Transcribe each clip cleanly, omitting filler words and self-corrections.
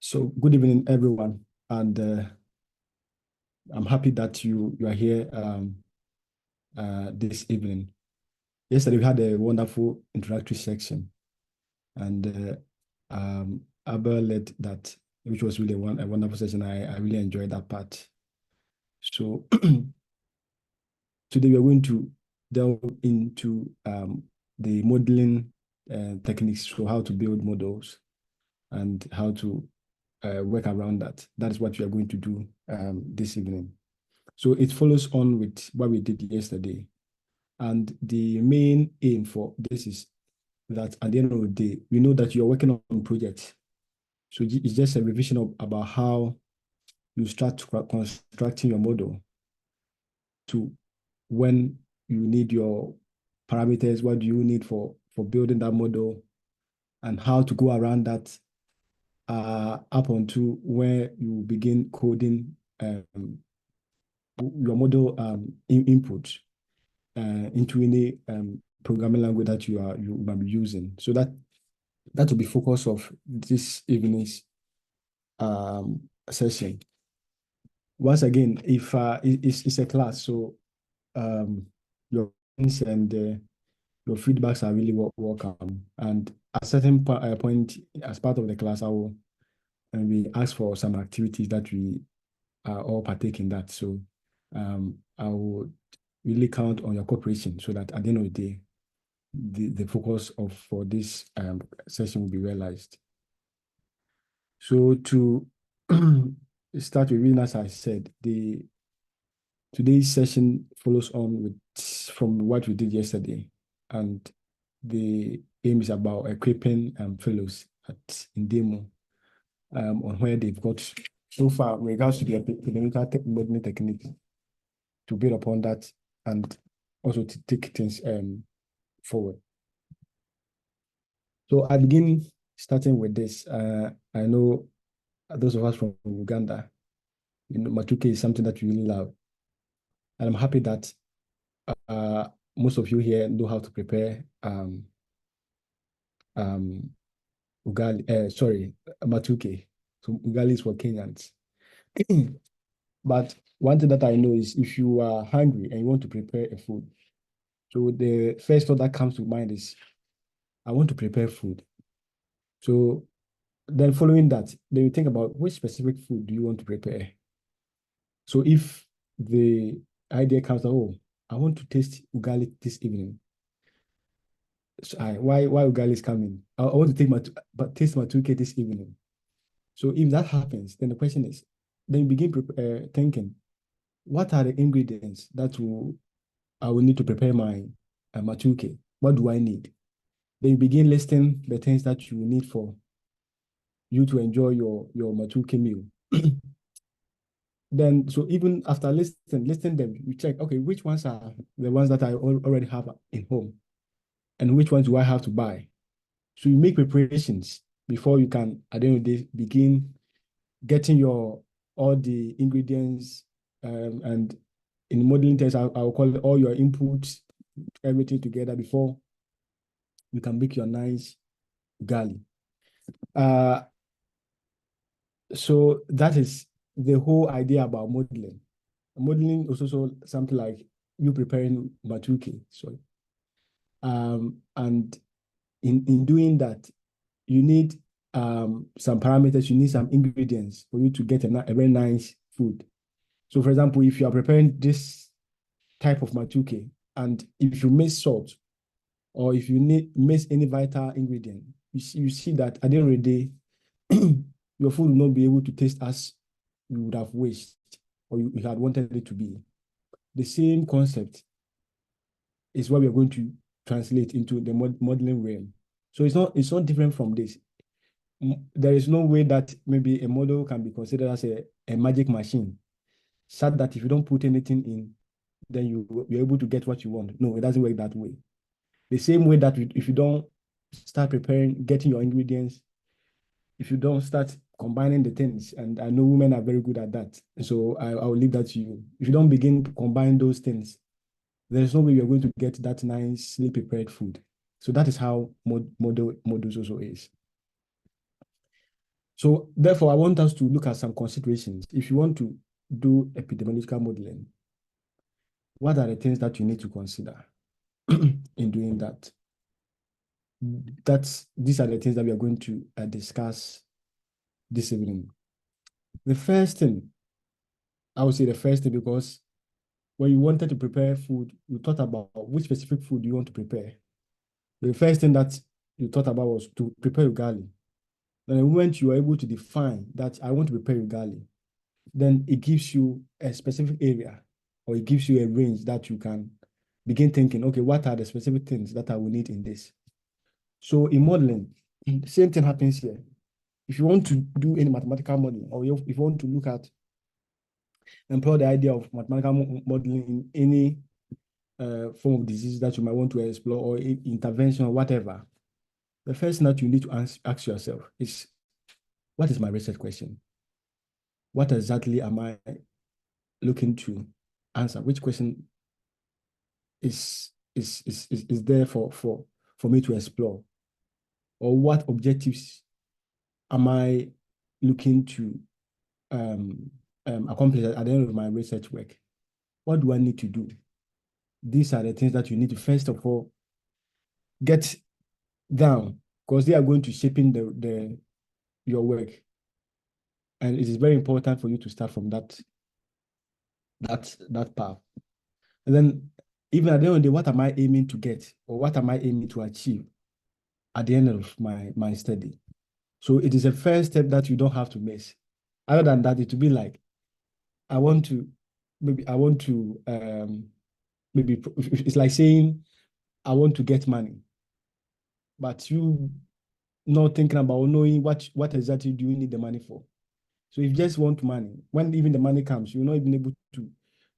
So good evening, everyone, and I'm happy that you are here this evening. Yesterday we had a wonderful introductory section, and Abel led that, which was really a wonderful session. I really enjoyed that part. So today we are going to delve into the modeling techniques, so how to build models and how to work around that. That is what we are going to do this evening. So it follows on with what we did yesterday. And the main aim for this is that at the end of the day, we know that you're working on projects. So it's just a revision about how you start constructing your model to when you need your parameters, what do you need for building that model, and how to go around that up onto where you begin coding your model input into any programming language that you might be using. So that will be focus of this evening's session. Once again, if it's a class, so your comments and your feedbacks are really welcome. And at a certain point, as part of the class, I will and we ask for some activities that we all partake in that. So I will really count on your cooperation so that at the end of the day, the focus for this session will be realized. So to start with, really, as I said, today's session follows on with from what we did yesterday, and the aim is about equipping fellows at Indemo on where they've got so far with regards to the epidemiological modeling techniques to build upon that and also to take things forward. So I begin starting with this. I know those of us from Uganda, Matuke is something that we really love. And I'm happy that most of you here know how to prepare Matuke. So Ugali is for Kenyans. But one thing that I know is if you are hungry and you want to prepare a food, so the first thought that comes to mind is, I want to prepare food. So then following that, then you think about which specific food do you want to prepare? So if the idea comes out, oh, I want to taste ugali this evening. So why ugali is coming? I want to taste matuke this evening. So if that happens, then the question is, then you begin thinking, what are the ingredients that I will need to prepare my matuke? What do I need? Then you begin listing the things that you need for you to enjoy your matuke meal. Then, so even after listing them, you check, okay, which ones are the ones that I already have in home, and which ones do I have to buy? So you make preparations before you can, at the end of the day, begin getting all the ingredients, and in modeling terms, I'll call it all your inputs, everything together before you can make your nice ugali. So that is the whole idea about modeling. Modeling is also something like you preparing matuke. So, and in doing that, you need some parameters, you need some ingredients for you to get a very nice food. So, for example, if you are preparing this type of matuke, and if you miss salt, or if you miss any vital ingredient, you see that at the end of the day, your food will not be able to taste as you would have wished or you had wanted it to be. The same concept is what we are going to translate into the modeling realm. So it's not different from this. There is no way that maybe a model can be considered as a magic machine, such that if you don't put anything in, then you're able to get what you want. No, it doesn't work that way. The same way that if you don't start preparing, getting your ingredients, if you don't start combining the things, and I know women are very good at that, so I will leave that to you. If you don't begin to combine those things, there's no way you're going to get that nicely prepared food. So that is how models also is. So therefore, I want us to look at some considerations. If you want to do epidemiological modeling, what are the things that you need to consider in doing that? These are the things that we are going to discuss this evening. The first thing, I would say the first thing, because when you wanted to prepare food, you thought about which specific food you want to prepare. The first thing that you thought about was to prepare ugali. Then the moment you are able to define that I want to prepare ugali, then it gives you a specific area, or it gives you a range that you can begin thinking, okay, what are the specific things that I will need in this? So in modeling, the same thing happens here. If you want to do any mathematical modeling, or if you want to look at, employ the idea of mathematical modeling in any form of disease that you might want to explore, or intervention or whatever, the first thing that you need to ask yourself is, what is my research question? What exactly am I looking to answer? Which question is there for me to explore? Or what objectives am I looking to accomplish at the end of my research work? What do I need to do? These are the things that you need to first of all get down, because they are going to shape in your work. And it is very important for you to start from that path. And then even at the end of the day, what am I aiming to get, or what am I aiming to achieve at the end of my study? So it is a first step that you don't have to miss. Other than that, it will be like, I want to, maybe it's like saying, I want to get money, but you not thinking about knowing what exactly do you need the money for. So if you just want money, when even the money comes, you're not even able to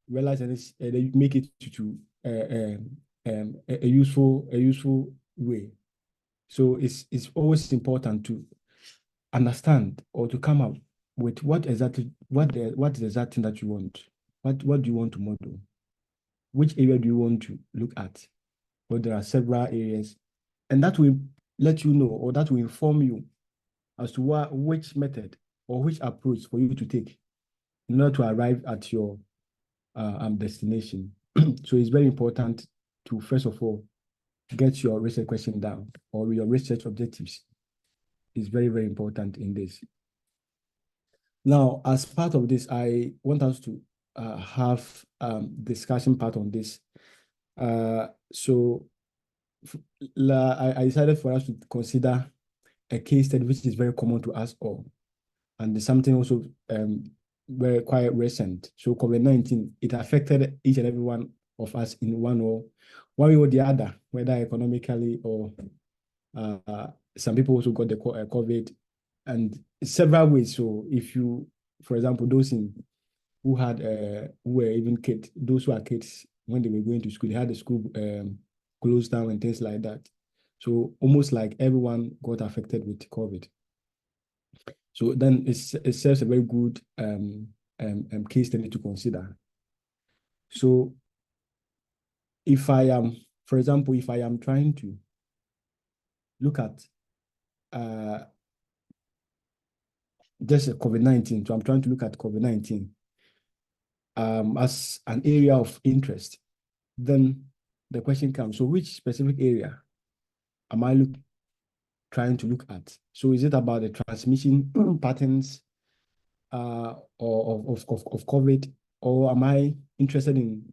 realize that you make it to a useful way. So it's always important to understand, or to come up with what is the exact thing that you want. What do you want to model? Which area do you want to look at? Well, there are several areas, and that will let you know, or that will inform you as to which method or which approach for you to take in order to arrive at your destination. So it's very important to first of all get your research question down, or your research objectives. Is very, very important in this. Now, as part of this, I want us to have discussion part on this. So I decided for us to consider a case study which is very common to us all, and something also very quite recent. So COVID-19, it affected each and every one of us in one way or the other, whether economically or some people also got the COVID, and several ways. So if you, for example, those who were even kids, those who are kids when they were going to school, they had the school closed down and things like that. So almost like everyone got affected with COVID. So then it serves a very good case study to consider. So if I am, for example, if I am trying to look at just COVID-19, so I'm trying to look at COVID-19 as an area of interest, then the question comes, so which specific area am I trying to look at? So is it about the transmission patterns or of COVID, or am I interested in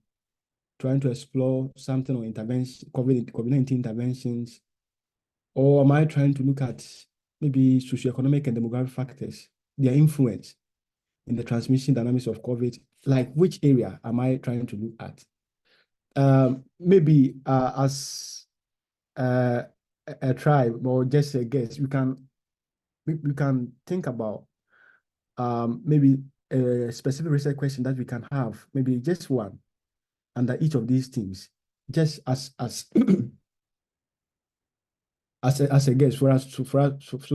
trying to explore something on intervention, COVID-19 interventions, or am I trying to look at maybe socioeconomic and demographic factors, their influence in the transmission dynamics of COVID? Like, which area am I trying to look at? Maybe as a tribe, or just a guess, we can think about maybe a specific research question that we can have, maybe just one under each of these themes, just as as a guest for us so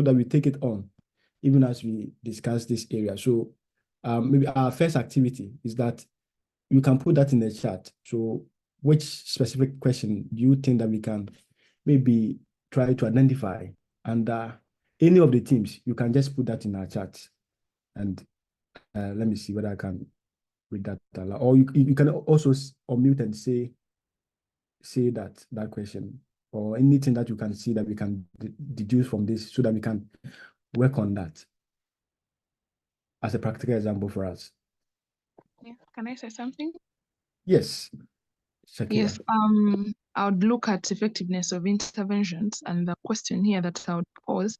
that we take it on, even as we discuss this area. So maybe our first activity is that you can put that in the chat. So which specific question do you think that we can maybe try to identify under any of the teams, you can just put that in our chat. And let me see whether I can read that aloud. Or you can also unmute and say that question, or anything that you can see that we can deduce from this, so that we can work on that as a practical example for us. Yeah. Can I say something? Yes, Shakira. Yes. I would look at effectiveness of interventions, and the question here that I would pose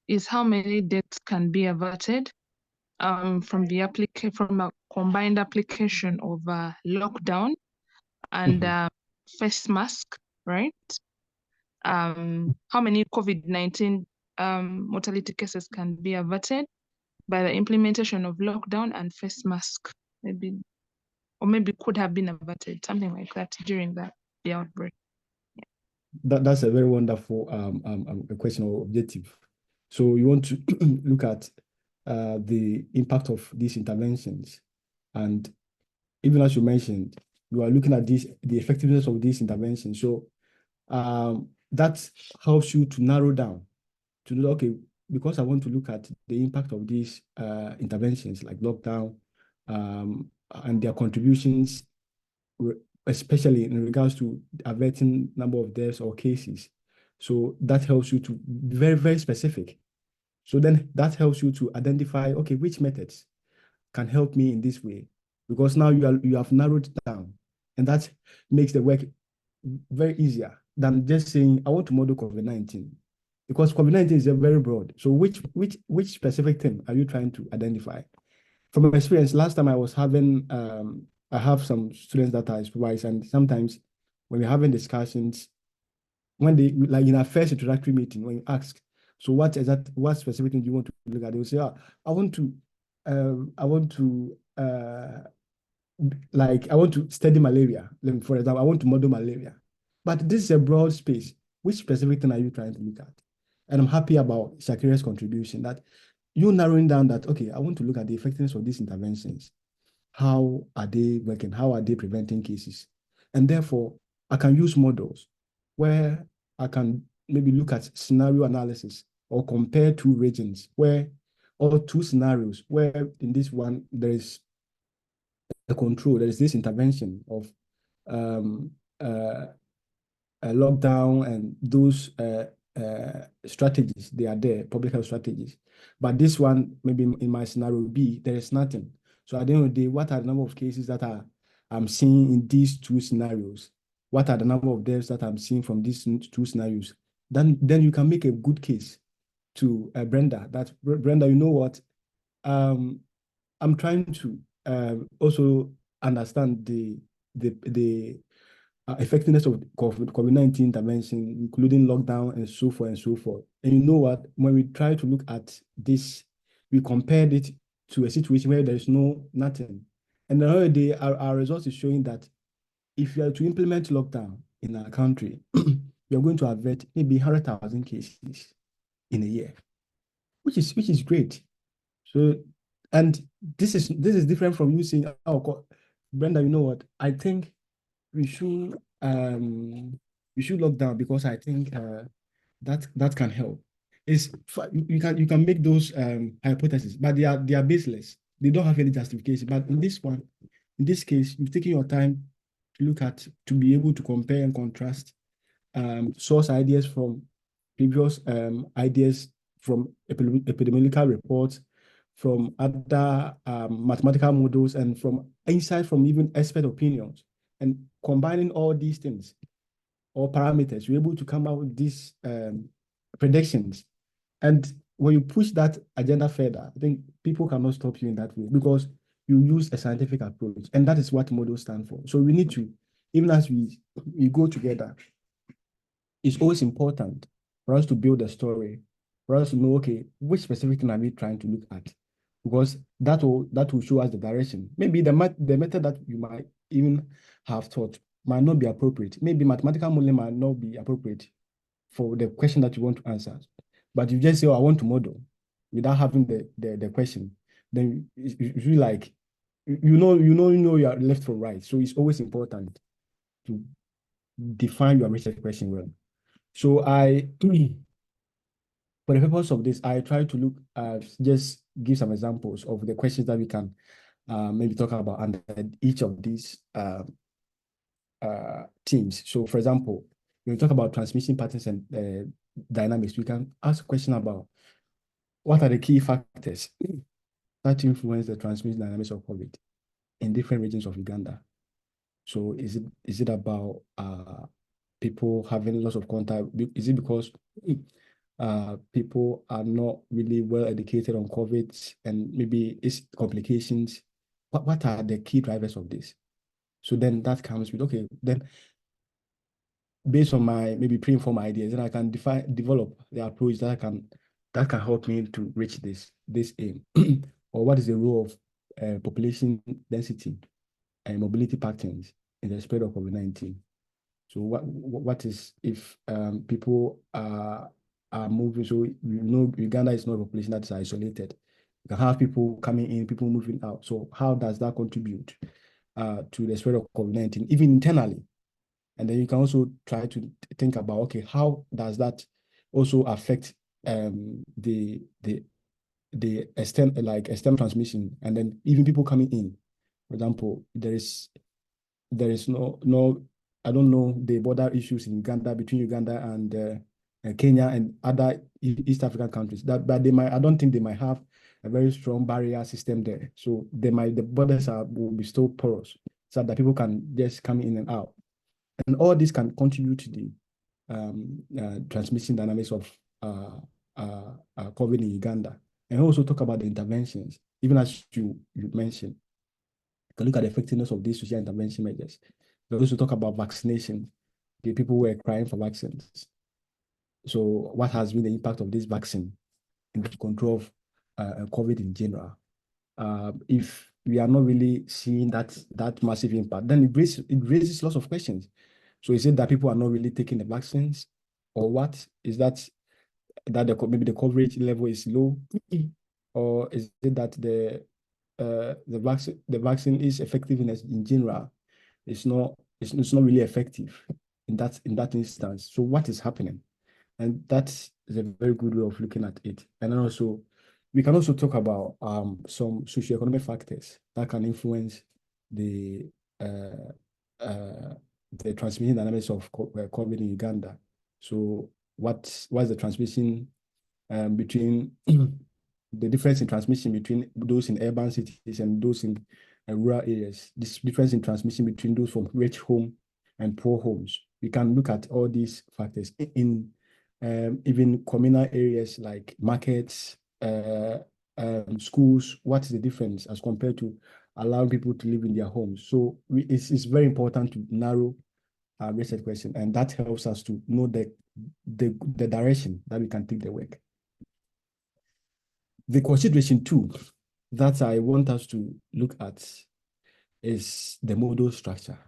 is how many deaths can be averted from a combined application of lockdown and face mask, right? How many COVID-19 mortality cases can be averted by the implementation of lockdown and face mask, maybe could have been averted, something like that during the outbreak. That's a very wonderful question or objective. So you want to look at the impact of these interventions, and even as you mentioned, you are looking at the effectiveness of these interventions. So that helps you to narrow down to know, okay, because I want to look at the impact of these interventions like lockdown and their contributions, especially in regards to averting number of deaths or cases. So that helps you to be very, very specific. So then that helps you to identify, okay, which methods can help me in this way, because now you have narrowed it down, and that makes the work very easier than just saying I want to model COVID-19, because COVID-19 is a very broad. So which specific thing are you trying to identify? From my experience, last time I was having I have some students that I supervise, and sometimes when we're having discussions, when they, like in our first introductory meeting, when you ask, so what specific thing do you want to look at? They will say, I want to I want to I want to study malaria. For example, I want to model malaria. But this is a broad space. Which specific thing are you trying to look at? And I'm happy about Shakira's contribution, that you narrowing down that, okay, I want to look at the effectiveness of these interventions. How are they working? How are they preventing cases? And therefore, I can use models where I can maybe look at scenario analysis or compare two regions or two scenarios where in this one there is a control, there is this intervention of um, a lockdown and those strategies, they are there, public health strategies. But this one, maybe in my scenario B, there is nothing. So at the end of the day, what are the number of cases that I'm seeing in these two scenarios? What are the number of deaths that I'm seeing from these two scenarios? Then you can make a good case to Brenda, that Brenda, you know what? I'm trying to also understand the effectiveness of COVID-19 intervention, including lockdown and so forth and so forth. And you know what? When we try to look at this, we compared it to a situation where there is nothing. And the other day, our results is showing that if you are to implement lockdown in our country, we are going to avert maybe 100,000 cases in a year, which is great. So, and this is different from you saying, oh, Brenda, you know what? I think we should lock down, because I think that can help. You can make those hypotheses, but they are baseless. They don't have any justification. But in this case, you've taken your time to be able to compare and contrast source ideas from previous ideas from epidemiological reports, from other mathematical models, and from insight from even expert opinions. And combining all these things or parameters, you're able to come out with these predictions. And when you push that agenda further, I think people cannot stop you in that way, because you use a scientific approach, and that is what models stand for. So we need to, even as we go together, it's always important for us to build a story, for us to know, okay, which specific thing are we trying to look at? Because that will show us the direction. Maybe the method that you might even have taught might not be appropriate. Maybe mathematical modeling might not be appropriate for the question that you want to answer. But you just say, oh, I want to model, without having the question, then it's really like, you know you are left from right. So it's always important to define your research question well. So For the purpose of this, I try to look just give some examples of the questions that we can maybe talk about under each of these teams. So, for example, when we talk about transmission patterns and dynamics, we can ask a question about what are the key factors that influence the transmission dynamics of COVID in different regions of Uganda. So, is it about people having lots of contact? Is it because people are not really well educated on COVID and maybe its complications? What are the key drivers of this? So then that comes with, okay, then based on my maybe pre-informed ideas, then I can develop the approach that can help me to reach this aim. Or what is the role of population density and mobility patterns in the spread of COVID-19? So what is if people are moving? So Uganda is not a population that is isolated. You can have people coming in, people moving out. So how does that contribute to the spread of COVID-19, even internally? And then you can also try to think about, okay, how does that also affect the external transmission, and then even people coming in. For example, there is no I don't know the border issues in Uganda between Uganda and Kenya and other East African countries. But I don't think they might have a very strong barrier system there. So the borders will be still porous, so that people can just come in and out. And all this can contribute to the transmission dynamics of COVID in Uganda. And also talk about the interventions, even as you mentioned. You can look at the effectiveness of these social intervention measures. We also talk about vaccination. The people were crying for vaccines. So what has been the impact of this vaccine in the control of COVID in general? If we are not really seeing that massive impact, then it raises lots of questions. So is it that people are not really taking the vaccines, or what? Is that maybe the coverage level is low, or is it that the vaccine is effective in general? It's not really effective in that instance. So what is happening? And that is a very good way of looking at it. And then also, we can also talk about some socioeconomic factors that can influence the transmission dynamics of COVID in Uganda. So what's the transmission between the difference in transmission between those in urban cities and those in rural areas, this difference in transmission between those from rich home and poor homes. We can look at all these factors in even communal areas like markets, schools. What is the difference as compared to allowing people to live in their homes? So it's very important to narrow our research question, and that helps us to know the direction that we can take the work. The consideration too that I want us to look at is the modal structure.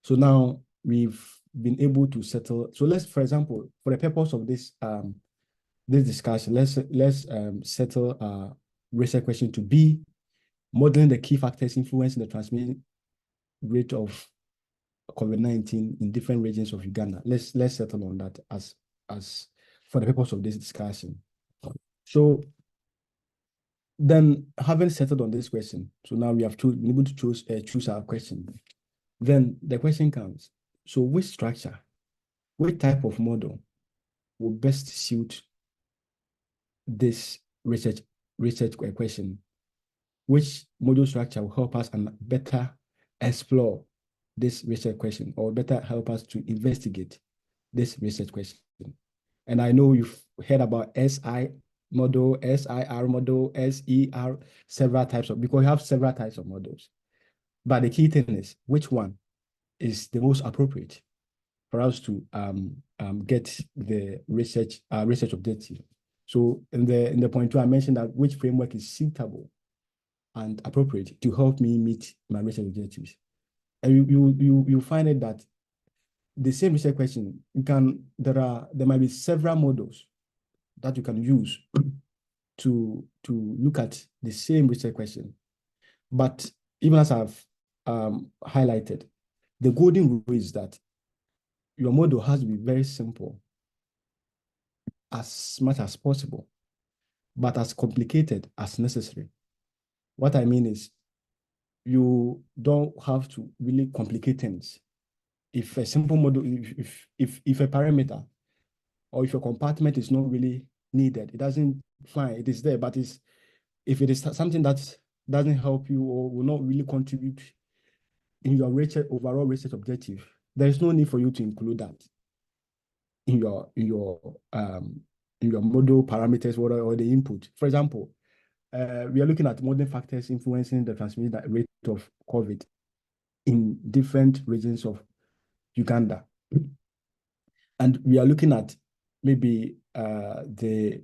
So now we've been able to settle. So let's, for example, for the purpose of this discussion, let's settle research question to be modeling the key factors influencing the transmission rate of COVID-19 in different regions of Uganda. Let's settle on that as for the purpose of this discussion. So then, having settled on this question, so now we have been able to choose our question. Then the question comes: so which structure, which type of model will best suit this research question? Which model structure will help us and better explore this research question, or better help us to investigate this research question? And I know you've heard about SI model, SIR model, SER, several types of, because we have several types of models. But the key thing is which one is the most appropriate for us to get the research objective. So in the point two, I mentioned that which framework is suitable and appropriate to help me meet my research objectives. And you find it that the same research question, there might be several models that you can use to look at the same research question. But even as I've highlighted, the golden rule is that your model has to be very simple as much as possible, but as complicated as necessary. What I mean is, you don't have to really complicate things. If a simple model, if a parameter or if a compartment is not really needed, it doesn't, fine, it is there, but if it is something that doesn't help you or will not really contribute in your overall research objective, there is no need for you to include that in your model parameters or the input. For example, we are looking at modern factors influencing the transmission rate of COVID in different regions of Uganda. And we are looking at maybe the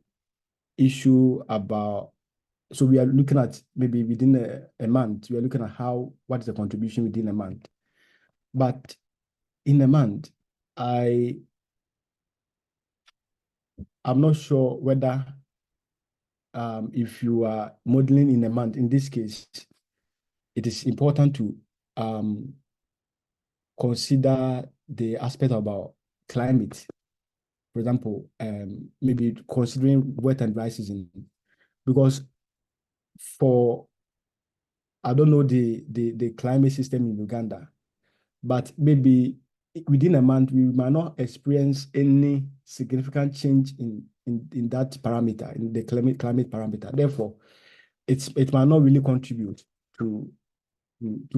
issue about, so we are looking at maybe within a month, we are looking at what is the contribution within a month. But in a month, I'm not sure whether if you are modeling in a month, in this case, it is important to consider the aspect about climate. For example, maybe considering wet and dry season, because I don't know the climate system in Uganda, but maybe within a month we might not experience any significant change in that parameter, in the climate parameter. Therefore, it might not really contribute to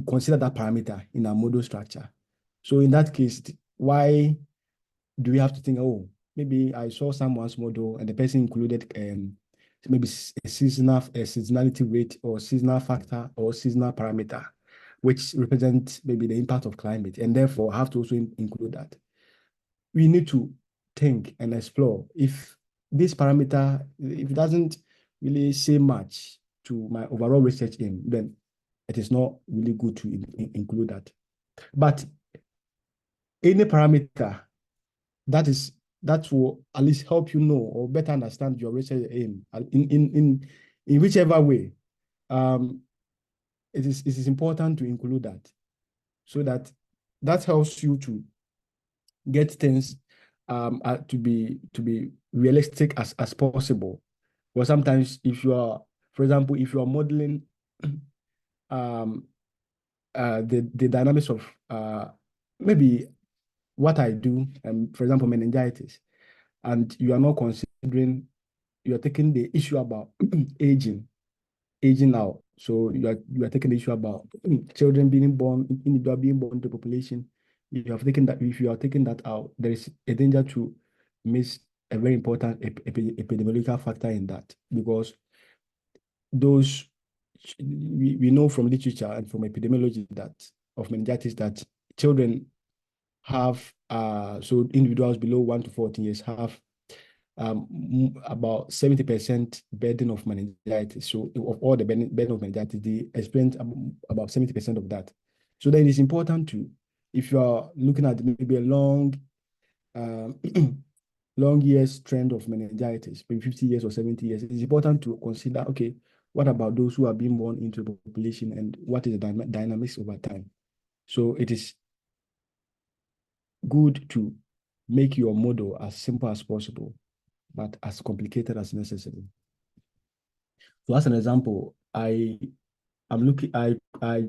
consider that parameter in our model structure. So in that case, why do we have to think, oh, maybe I saw someone's model and the person included maybe a seasonality rate or seasonal factor or seasonal parameter, which represents maybe the impact of climate, and therefore have to also include that. We need to think and explore if this parameter, if it doesn't really say much to my overall research aim, then it is not really good to include that. But any parameter that will at least help you know or better understand your research aim in whichever way, it is important to include that, so that helps you to get things to be realistic as possible. Or sometimes if you are, for example, if you are modeling the dynamics of maybe what I do, for example, meningitis, and you are not considering, you are taking the issue about aging out. So you are taking the issue about children being born, individual being born to the population. If you are taking that out, there is a danger to miss a very important epidemiological factor in that, because those we know from literature and from epidemiology that of meningitis that children have so individuals below 1 to 14 years have about 70% burden of meningitis. So of all the burden of meningitis, they experience about 70% of that. So then it's important to, if you are looking at maybe a long years trend of meningitis, maybe 50 years or 70 years, it's important to consider, okay, what about those who are being born into the population and what is the dynamics over time? So it is good to make your model as simple as possible, but as complicated as necessary. So as an example, I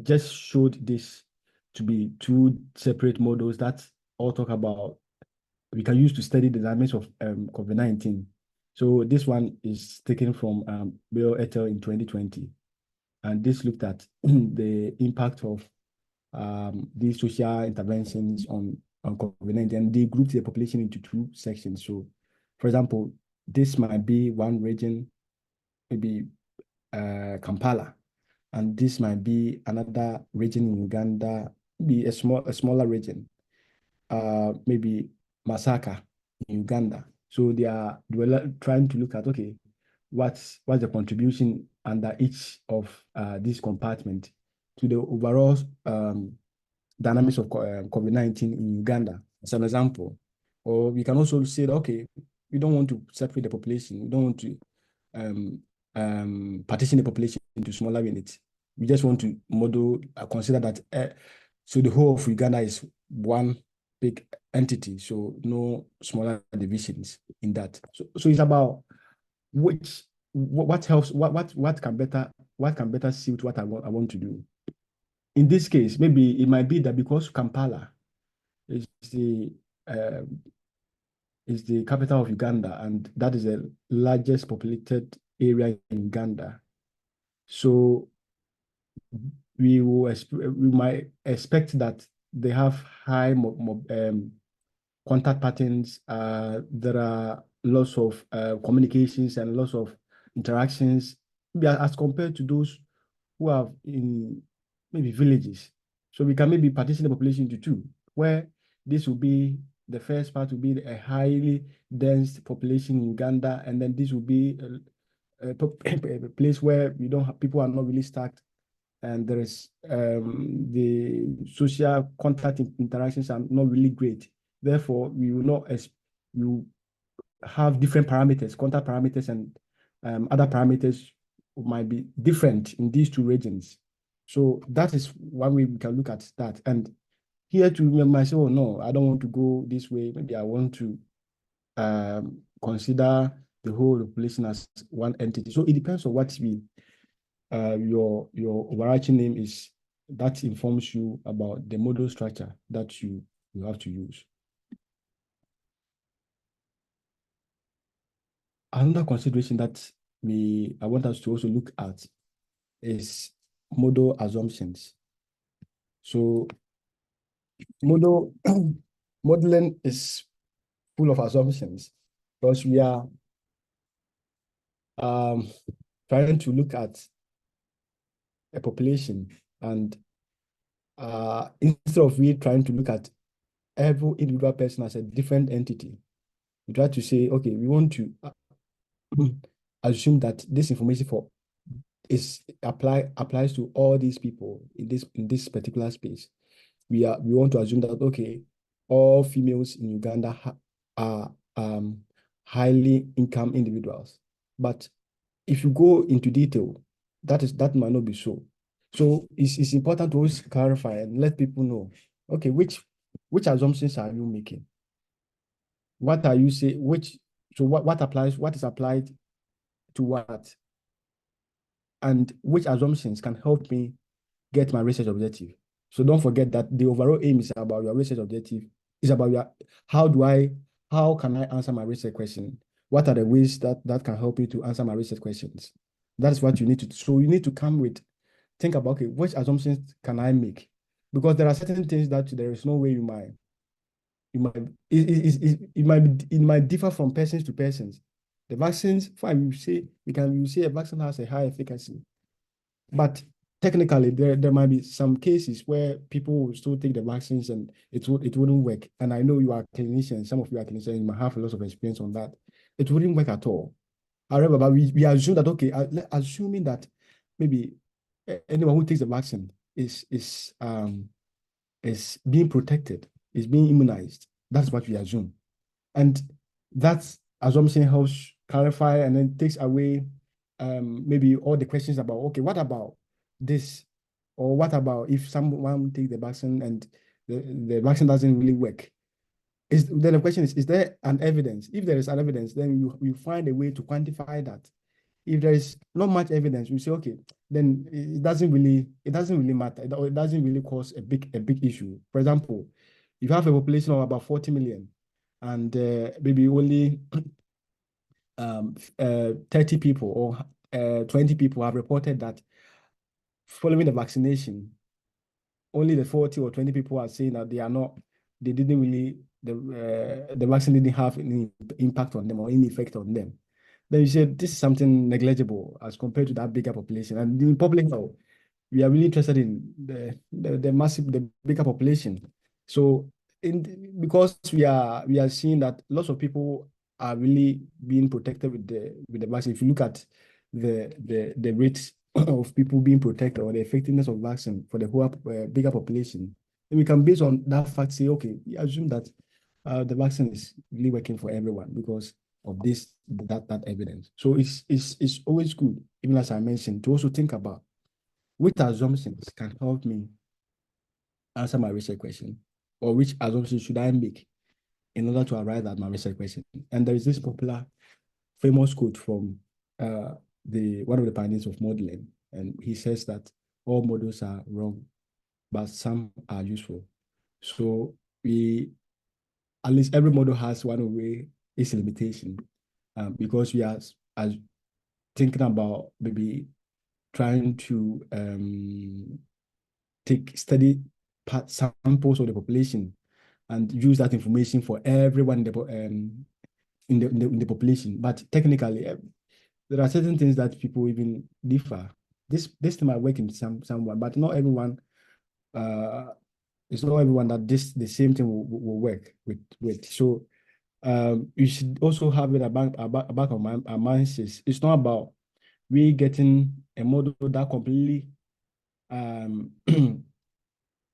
just showed this to be two separate models that all talk about we can use to study the dynamics of COVID-19. So this one is taken from Bill et al. In 2020. And this looked at the impact of these social interventions on COVID-19. And they grouped the population into two sections. So, for example, this might be one region, maybe Kampala, and this might be another region in Uganda, maybe a smaller region, maybe Masaka in Uganda. So they were trying to look at, okay, what's the contribution under each of these compartments to the overall dynamics of COVID-19 in Uganda, as an example. Or we can also say, okay, we don't want to separate the population. We don't want to partition the population into smaller units. We just want to model, consider that, so the whole of Uganda is one big entity, so no smaller divisions in that. So it's about what helps, what can better suit what I want to do. In this case, maybe it might be that because Kampala is the uh, is the capital of Uganda, and that is the largest populated area in Uganda. So we might expect that they have high contact patterns. There are lots of communications and lots of interactions as compared to those who are in maybe villages. So we can maybe partition the population into two, where this will be the first part will be a highly dense population in Uganda, and then this will be a place where you don't have, people are not really stacked, and there is the social contact interactions are not really great. Therefore, we will not you have different parameters, contact parameters, and other parameters might be different in these two regions. So that is one way we can look at that. And here to myself, oh no, I don't want to go this way. Maybe I want to consider the whole population as one entity. So it depends on what your overarching name is. That informs you about the model structure that you have to use. Another consideration that I want us to also look at is model assumptions. So modeling is full of assumptions because we are trying to look at a population, and instead of we trying to look at every individual person as a different entity, we try to say, okay, we want to assume that this information applies to all these people in this particular space. We want to assume that, okay, all females in Uganda are highly income individuals. But if you go into detail, that might not be so. So it's important to always clarify and let people know, okay, which assumptions are you making? What are you saying? What is applied to what? And which assumptions can help me get my research objective? So don't forget that the overall aim is about your research objective. It's about how can I answer my research question? What are the ways that can help you to answer my research questions? That's what you need to. So you need to think about, okay, which assumptions can I make? Because there are certain things that there is no way it might differ from persons to persons. The vaccines, fine, you say a vaccine has a high efficacy, but technically there might be some cases where people will still take the vaccines and it wouldn't work. And I know you are clinicians, some of you are clinicians, you might have a lot of experience on that. It wouldn't work at all. However, but we assume that, okay, assuming that maybe anyone who takes the vaccine is being protected, is being immunized. That's what we assume. And that assumption helps clarify and then takes away maybe all the questions about, okay, what about this? Or what about if someone takes the vaccine and the vaccine doesn't really work? Then the question is there an evidence? If there is an evidence, then you find a way to quantify that. If there is not much evidence, we say, okay, then it doesn't really matter. It doesn't really cause a big issue. For example, if you have a population of about 40 million and maybe only 30 people or 20 people have reported that following the vaccination, only the 40 or 20 people are saying that the vaccine didn't have any impact on them or any effect on them. Then you say this is something negligible as compared to that bigger population. And in public health, we are really interested in the bigger population. So because we are seeing that lots of people are really being protected with the vaccine. If you look at the rates of people being protected or the effectiveness of vaccine for the whole bigger population, then we can, based on that fact, say, okay, we assume that the vaccine is really working for everyone because of that evidence. So it's always good, even as I mentioned, to also think about which assumptions can help me answer my research question, or which assumptions should I make in order to arrive at my research question? And there is this popular, famous quote from one of the pioneers of modeling, and he says that all models are wrong, but some are useful. So at least every model has one way its limitation, because we are as thinking about maybe trying to take study samples of the population and use that information for everyone in the population. But technically, there are certain things that people even differ. This thing might work in someone, but not everyone. It's not everyone that the same thing will work with. So you should also have it about our minds. It's not about we getting a model that completely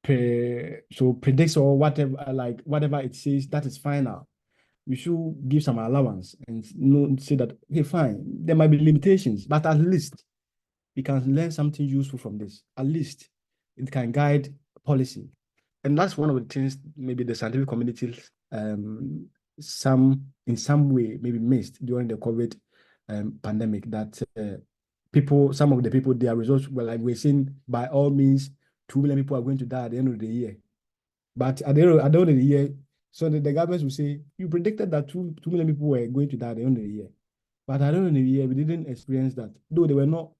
predicts or whatever, like whatever it says that is final. We should give some allowance and say that, okay, fine, there might be limitations, but at least we can learn something useful from this. At least it can guide policy. And that's one of the things maybe the scientific community in some way maybe missed during the COVID pandemic, that some of the people, their results were like, we're saying by all means 2 million people are going to die at the end of the year. But at the end of the year, so the government will say, you predicted that 2 million people were going to die at the end of the year. But at the end of the year, we didn't experience that. Though they were not,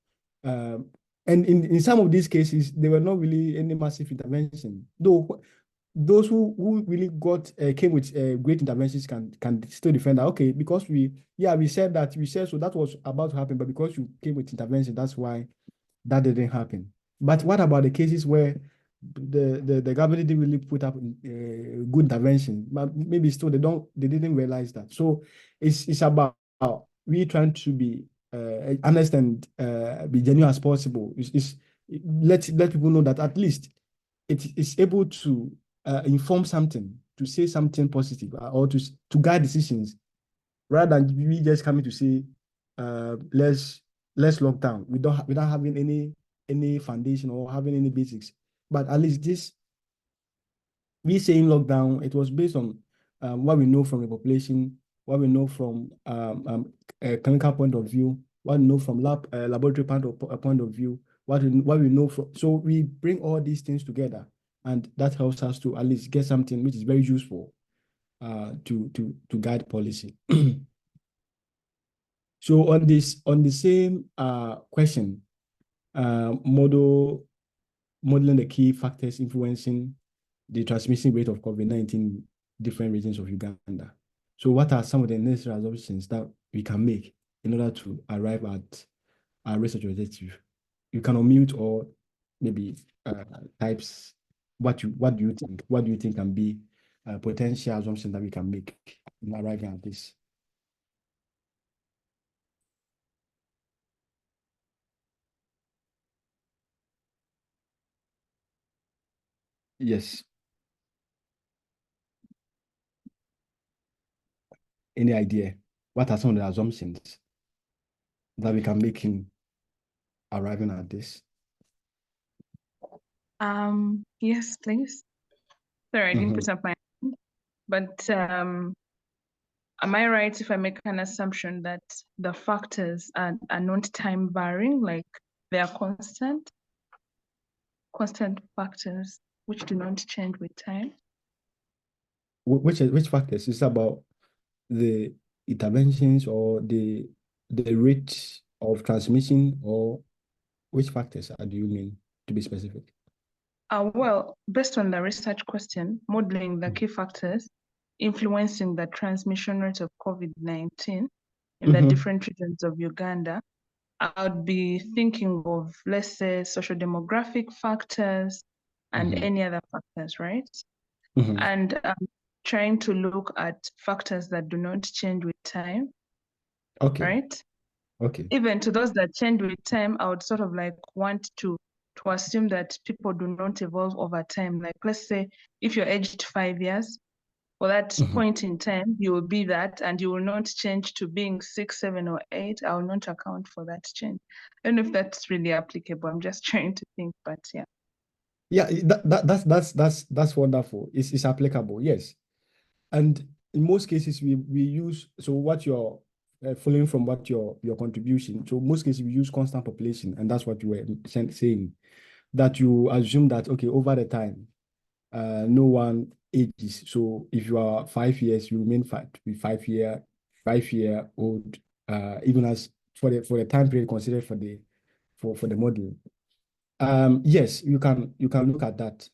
and in some of these cases, there were not really any massive intervention. Though those who really came with great interventions can still defend that. Okay, because we said so that was about to happen, but because you came with intervention, that's why that didn't happen. But what about the cases where the government didn't really put up good intervention? But maybe still they didn't realize that. So it's about we trying to be honest and be genuine as possible. Let people know that at least it's able to inform something, to say something positive, or to guide decisions, rather than we just coming to say let's lock down without having any foundation or having any basics. But at least this, we saying lockdown, it was based on what we know from the population, what we know from a clinical point of view, what we know from laboratory point of view, what we know from. So we bring all these things together, and that helps us to at least get something which is very useful to guide policy. So on the same question, modeling the key factors influencing the transmission rate of COVID-19 in different regions of Uganda. So what are some of the necessary assumptions that we can make in order to arrive at our research objective? You can unmute or maybe types. What do you think? What do you think can be potential assumptions that we can make in arriving at this? Yes. Any idea? What are some of the assumptions that we can make in arriving at this? Yes, please. Sorry, I didn't put up my hand, but am I right if I make an assumption that the factors are not time varying, like they are constant factors which do not change with time? Which factors? Is about the interventions or the rate of transmission, or which factors do you mean, to be specific? Well, based on the research question, modeling the key factors influencing the transmission rate of COVID-19 in the different regions of Uganda, I would be thinking of, let's say, social demographic factors and any other factors, right? And trying to look at factors that do not change with time, Okay. right? Okay. Even to those that change with time, I would sort of like want to assume that people do not evolve over time. Like, let's say if you're aged 5 years, for that point in time, you will be that, and you will not change to being 6, 7, or 8. I will not account for that change. I don't know if that's really applicable. I'm just trying to think, but yeah. Yeah, that's wonderful. It's applicable, yes. And in most cases, we use, so what you're following from what your contribution. So most cases we use constant population, and that's what you were saying, that you assume that okay, over the time, no one ages. So if you are 5 years, you remain 5 year old, even as for the time period considered for the model. Yes, you can look at that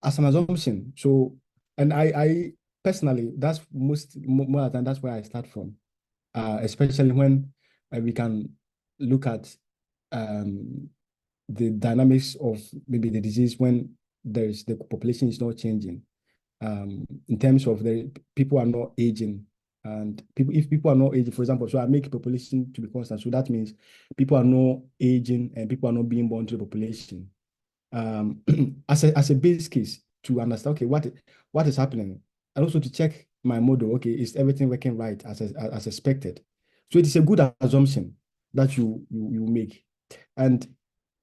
as an assumption. So, and I personally, that's more than that's where I start from, especially when we can look at um, the dynamics of maybe the disease when the population is not changing. In terms of the people are not aging, and if people are not aging, for example, so I make population to be constant. So that means people are not aging and people are not being born to the population, as a base case to understand, okay, what is happening, and also to check my model, okay, is everything working right as expected? So it is a good assumption that you make, and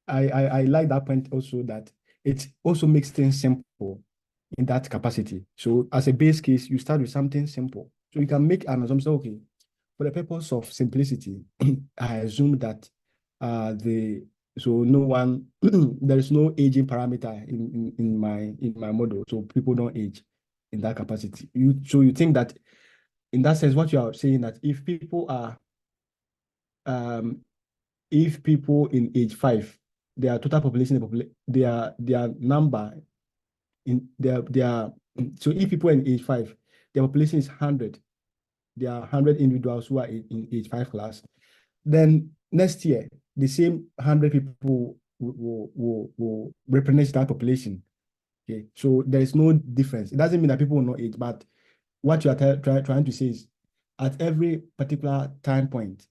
I like that point also, that it also makes things simple in that capacity. So as a base case, you start with something simple, so you can make an assumption, okay, for the purpose of simplicity, I assume that the so no one there is no aging parameter in my model, so people don't age in that capacity. You think that in that sense, what you are saying, that um if people in age 5, their total population, their number in their so if people in age 5, their population is 100, there are 100 individuals who are in age 5 class. Then next year, the same 100 people will replenish that population. Okay, so there is no difference. It doesn't mean that people will not age, but what you are trying to say is, at every particular time point,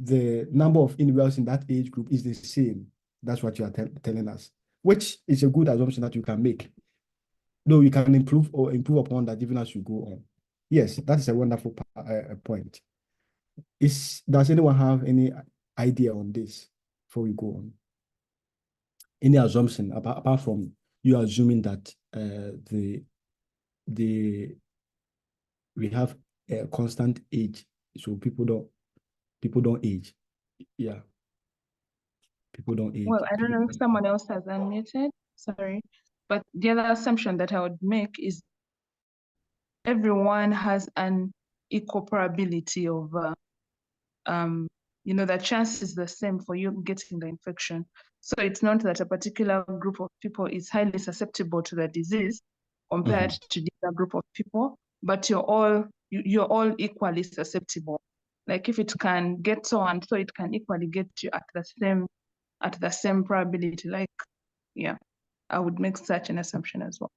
the number of individuals in that age group is the same. That's what you are telling us, which is a good assumption that you can make. Though you can improve upon that even as you go on. Yes, that is a wonderful point. Does anyone have any idea on this before we go on? Any assumption apart from you assuming that the we have a constant age, so people don't age. Yeah, people don't age. Well, I don't know if someone else has unmuted. Sorry. But the other assumption that I would make is everyone has an equal probability of, the chance is the same for you getting the infection. So it's not that a particular group of people is highly susceptible to the disease compared to the other group of people, but you're all equally susceptible. Like if it can get so and so, it can equally get you at the same probability. Like, yeah, I would make such an assumption as well.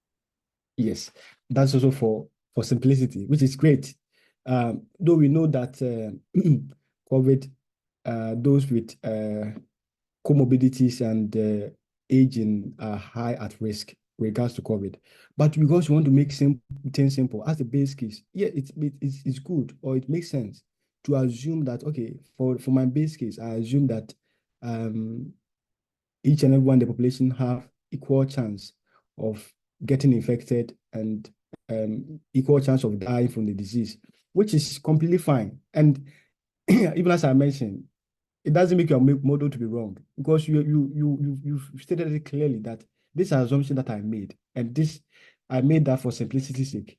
Yes, that's also for simplicity, which is great. Though we know that COVID, those with comorbidities and aging are high at risk with regards to COVID. But because you want to make things simple as the base case, yeah, it's good, or it makes sense to assume that, okay, for my base case, I assume that um, each and everyone in the population have equal chance of getting infected and equal chance of dying from the disease, which is completely fine. And even as I mentioned, it doesn't make your model to be wrong, because you've stated it clearly that this is an assumption that I made, and this I made that for simplicity's sake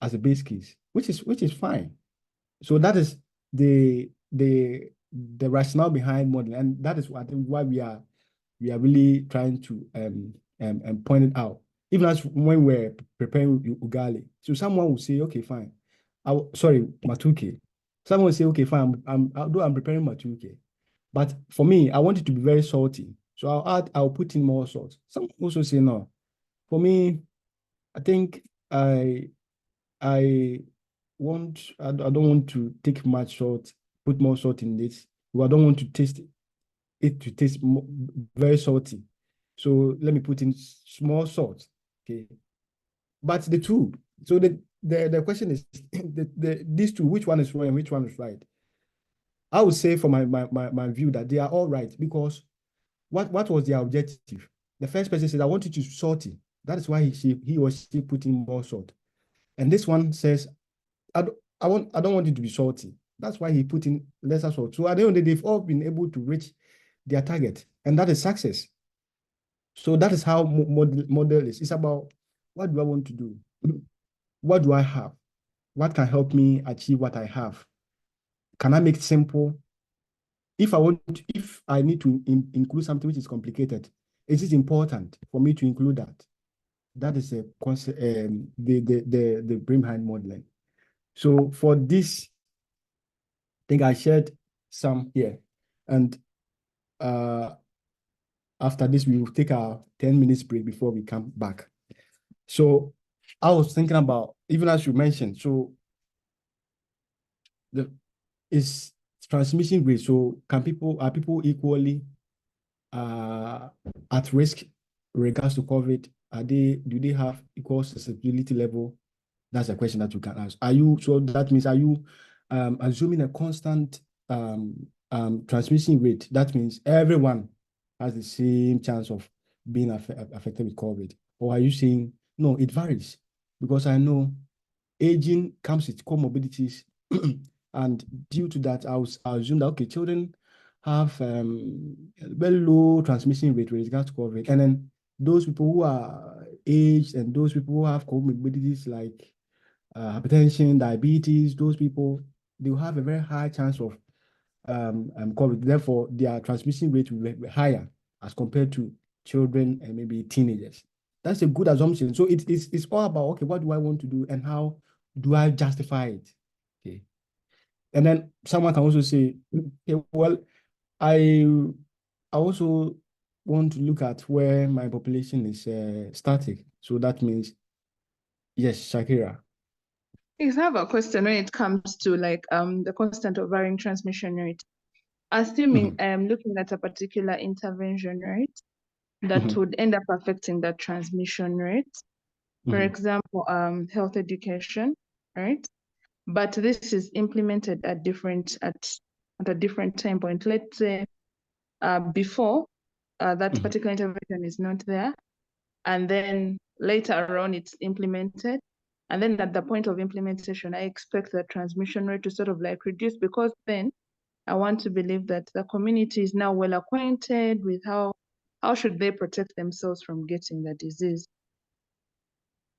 as a base case, which is fine. So that is the rationale behind modeling, and that is what I think why we are really trying to point it out. Even as when we're preparing ugali, so someone will say, okay, fine. Sorry, matuke. Someone will say, okay, fine. Although I'm preparing matuke, but for me, I want it to be very salty. So I'll put in more salt. Some also say no. For me, I think I I don't want to take much salt, put more salt in this. But I don't want to taste it to taste very salty. So let me put in small salt. Okay. But the two, so the question is these two, which one is wrong and which one is right? I would say, for my view, that they are all right, because what was their objective? The first person says, I want it to salty. That is why he or she put in more salt. And this one says, I don't want it to be salty. That's why he put in lesser salt. So at the end of the day, they've all been able to reach their target, and that is success. So that is how model is. It's about, what do I want to do? What do I have? What can help me achieve what I have? Can I make it simple? If I need to include something which is complicated, is it important for me to include that? That is a concept, the brain behind modeling. So for this, I think I shared some here, and after this, we will take our 10 minutes break before we come back. So I was thinking about, even as you mentioned, so is transmission rate. So are people equally at risk in regards to COVID? Do they have equal susceptibility level? That's a question that you can ask. So that means, are you assuming a constant transmission rate? That means everyone has the same chance of being affected with COVID. Or are you saying, no, it varies? Because I know aging comes with comorbidities. And due to that, I assume that, okay, children have very low transmission rate with regards to COVID. And then those people who are aged and those people who have comorbidities like hypertension, diabetes, those people, they will have a very high chance of COVID. Therefore, their transmission rate will be higher as compared to children and maybe teenagers. That's a good assumption. So it's all about, okay, what do I want to do and how do I justify it? Okay. And then someone can also say, okay, well, I also want to look at where my population is static. So that means, yes, Shakira. I have a question when it comes to like the constant of varying transmission rate. Assuming I'm looking at a particular intervention rate that would end up affecting that transmission rate. For example, health education, right? But this is implemented at a different time point. Let's say before that particular intervention is not there, and then later on it's implemented. And then at the point of implementation, I expect the transmission rate to sort of like reduce, because then I want to believe that the community is now well acquainted with how should they protect themselves from getting the disease.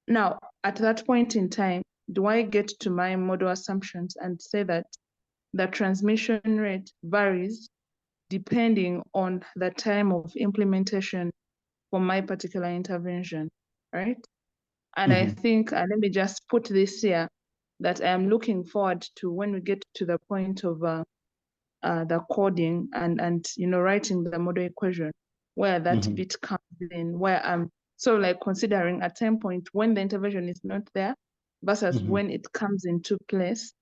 Now, at that point in time, do I get to my model assumptions and say that the transmission rate varies depending on the time of implementation for my particular intervention, right? And I think, let me just put this here, that I am looking forward to when we get to the point of the coding and writing the model equation, where that bit comes in, where I'm so like considering a time point when the intervention is not there versus when it comes into place,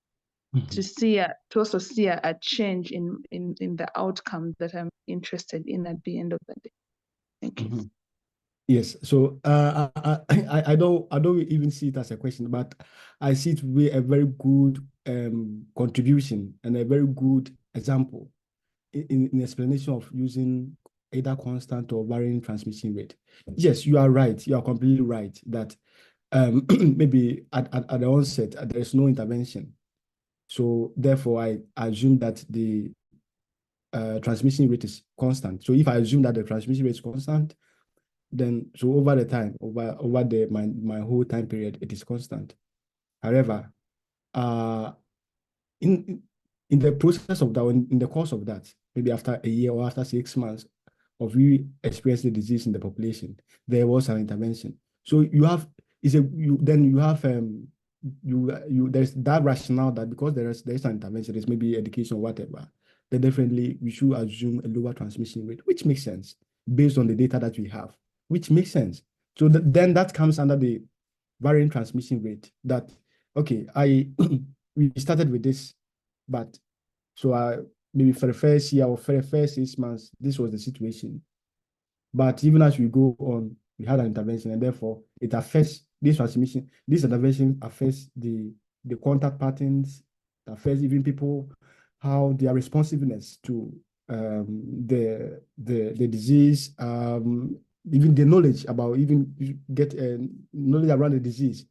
to also see a change in the outcome that I'm interested in at the end of the day. Thank you. Yes, so I don't even see it as a question, but I see it to be a very good contribution and a very good example in explanation of using either constant or varying transmission rate. Yes, you are right. You are completely right that maybe at the onset there is no intervention. So therefore, I assume that the transmission rate is constant. So if I assume that the transmission rate is constant, then so over the time, over my whole time period, it is constant. However, in the process of that, in the course of that, maybe after a year or after 6 months of you experiencing the disease in the population, there was an intervention. So there's that rationale that because there's an intervention, there's maybe education or whatever, then definitely we should assume a lower transmission rate, which makes sense based on the data that we have, which makes sense. So then that comes under the varying transmission rate that, okay, we started with this, but so maybe for the first year or for the first 6 months, this was the situation. But even as we go on, we had an intervention, and therefore it affects this transmission. This intervention affects the contact patterns, affects even people, how their responsiveness to the disease, even the knowledge about even get knowledge around the disease,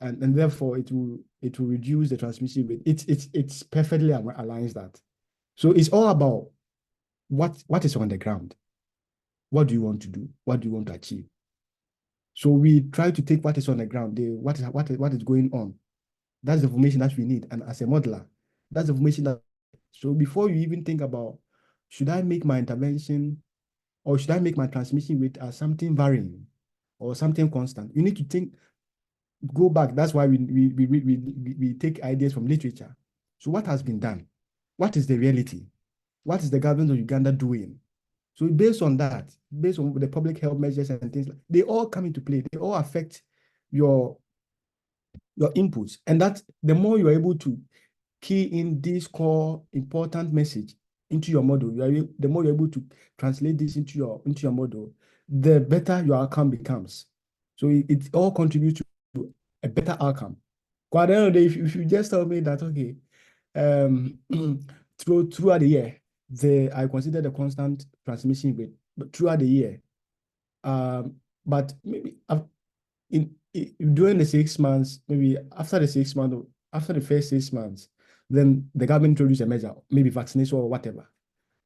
and therefore it will reduce the transmission rate. It's perfectly aligns that. So it's all about what is on the ground. What do you want to do? What do you want to achieve? So we try to take what is on the ground, what is going on. That's the information that we need. And as a modeler, that's the information that. So before you even think about, should I make my intervention or should I make my transmission rate as something varying or something constant? You need to think, go back. That's why we take ideas from literature. So what has been done? What is the reality? What is the government of Uganda doing? So based on that, based on the public health measures and things, they all come into play. They all affect your inputs. And that the more you are able to key in this core important message into your model, the more you're able to translate this into your model, the better your outcome becomes. So it all contributes to a better outcome. But at the end of the day, if you just tell me that, okay, throughout the year, I consider the constant transmission rate, but throughout the year, but maybe during the 6 months, maybe after the 6 months, after the first 6 months, then the government introduced a measure, maybe vaccination or whatever.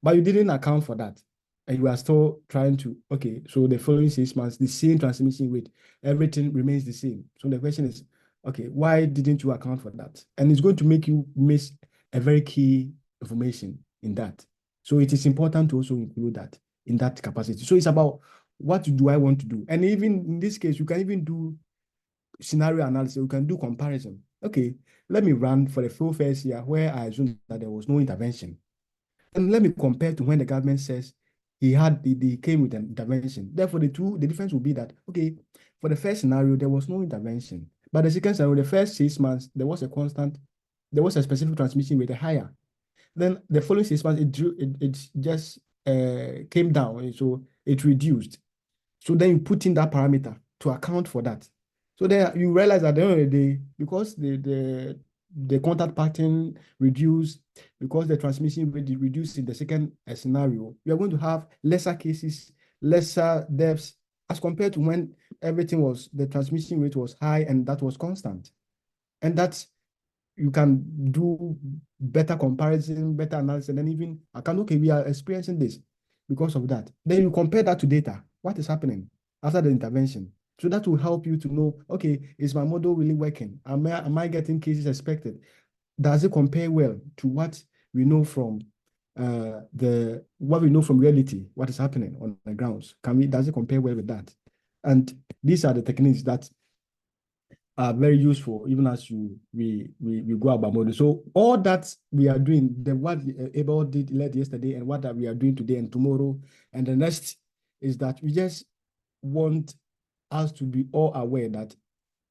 But you didn't account for that. And you are still trying to, okay, so the following 6 months, the same transmission rate, everything remains the same. So the question is, okay, why didn't you account for that? And it's going to make you miss a very key information in that. So it is important to also include that in that capacity. So it's about what do I want to do? And even in this case, you can even do scenario analysis. You can do comparison. Okay, let me run for the full first year where I assume that there was no intervention. And let me compare to when the government says they came with an intervention. Therefore, the difference will be that, okay, for the first scenario, there was no intervention. But the second scenario, the first 6 months, there was a specific transmission rate higher. Then the following 6 months, it just came down. So it reduced. So then you put in that parameter to account for that. So then you realize at the end of the day, because the contact pattern reduced, because the transmission rate reduced in the second scenario, you are going to have lesser cases, lesser deaths, as compared to when the transmission rate was high and that was constant. And that's, you can do better comparison, better analysis, and then even, okay, we are experiencing this because of that. Then you compare that to data. What is happening after the intervention? So that will help you to know, okay, is my model really working? Am I getting cases expected? Does it compare well to what we know from reality, what is happening on the grounds? Does it compare well with that? And these are the techniques that are very useful even as we go about model. So all that we are doing, what Abel led yesterday and what that we are doing today and tomorrow and the next, is that we just want us to be all aware that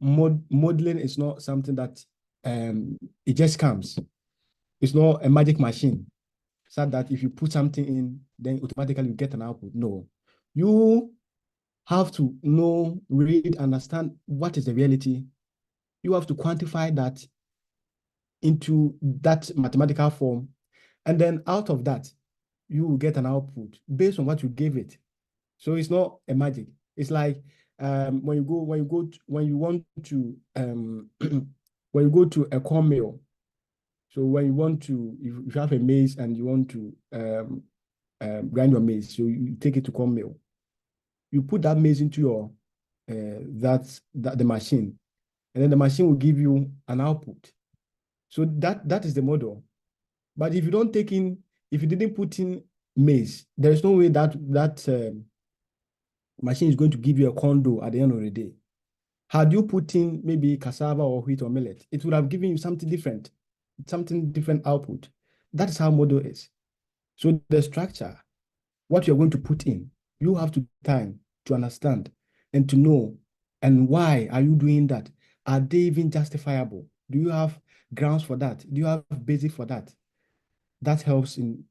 modeling is not something that it just comes. It's not a magic machine, so that if you put something in, then automatically you get an output. No, you have to know, read, understand what is the reality. You have to quantify that into that mathematical form, and then out of that, you will get an output based on what you gave it. So it's not a magic. It's like when you want to when you go to a corn mill. So when you want to, if you have a maize and you want to grind your maize, so you take it to corn mill. You put that maize into your the machine, and then the machine will give you an output. So that is the model. But if you didn't put in maize, there is no way that machine is going to give you a corn dough at the end of the day. Had you put in maybe cassava or wheat or millet, it would have given you something different output. That is how model is. So the structure, what you're going to put in, you have to time to understand and to know, and why are you doing that? Are they even justifiable? Do you have grounds for that? Do you have basic for that? That helps in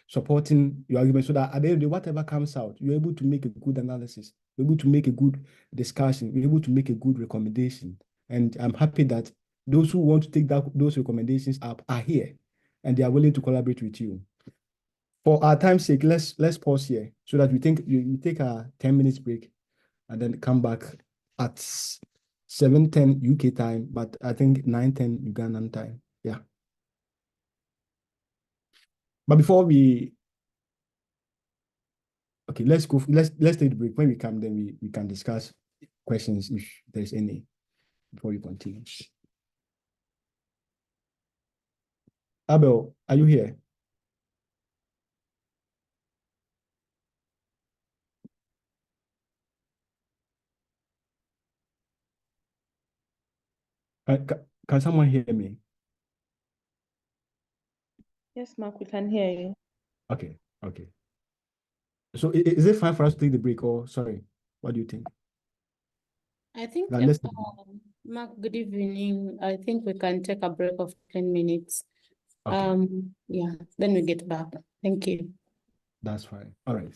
supporting your argument, so that at the end of the day, whatever comes out, you're able to make a good analysis, you're able to make a good discussion, you're able to make a good recommendation. And I'm happy that those who want to take those recommendations up are here and they are willing to collaborate with you. For our time's sake, let's pause here so that we think you take a 10 minutes break and then come back at 7:10 UK time, but I think 9:10 Ugandan time. Yeah. But before we okay, let's go. Let's take the break. When we come, then we can discuss questions if there's any before we continue. Abel, are you here? Can someone hear me? Yes, Mark, we can hear you. Okay, okay. So is it fine for us to take the break or sorry? What do you think? I think, Now, let's Mark, good evening. I think we can take a break of 10 minutes. okay, Yeah, then we get back. Thank you. that's fine. All right.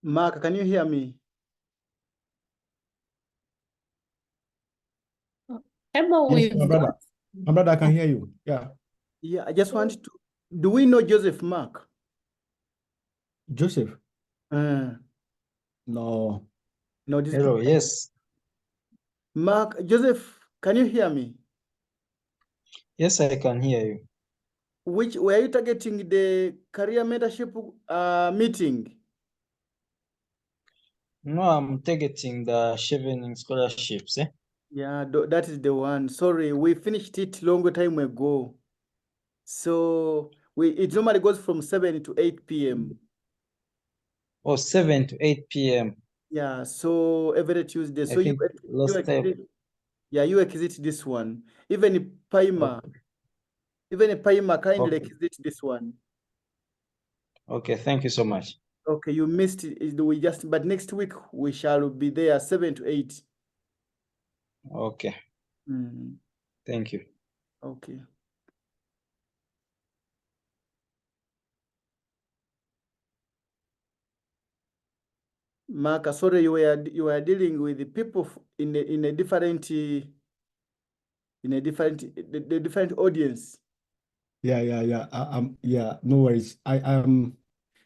Mark, can you hear me? Emma, Yes, we've got. my brother, I can hear you. Yeah, Yeah, I just want to. Do we know Joseph Mark? Joseph. Uh, No. no, this Hello, yes. Mark, Joseph, can you hear me? Yes, I can hear you. Which were you targeting the career mentorship meeting? No, I'm targeting the Chevening scholarships, eh? Yeah, that is the one. Sorry, we finished it long time ago. So it normally goes from 7 to 8 p.m. Or 7 to 8 p.m. Yeah, so every Tuesday. I So think last time. you exit this one. Even Paima, Okay. kindly Okay. exit this one. Okay, thank you so much. Okay, you missed it. But next week we shall be there 7 to 8. Okay, thank you. Okay. Mark, sorry, you were dealing with the people in a different the different audience. Yeah. Yeah, no worries. I am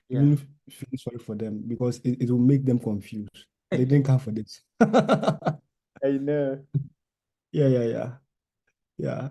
Yeah. even feeling sorry for them because it will make them confused. They didn't come for this. I know. Yeah.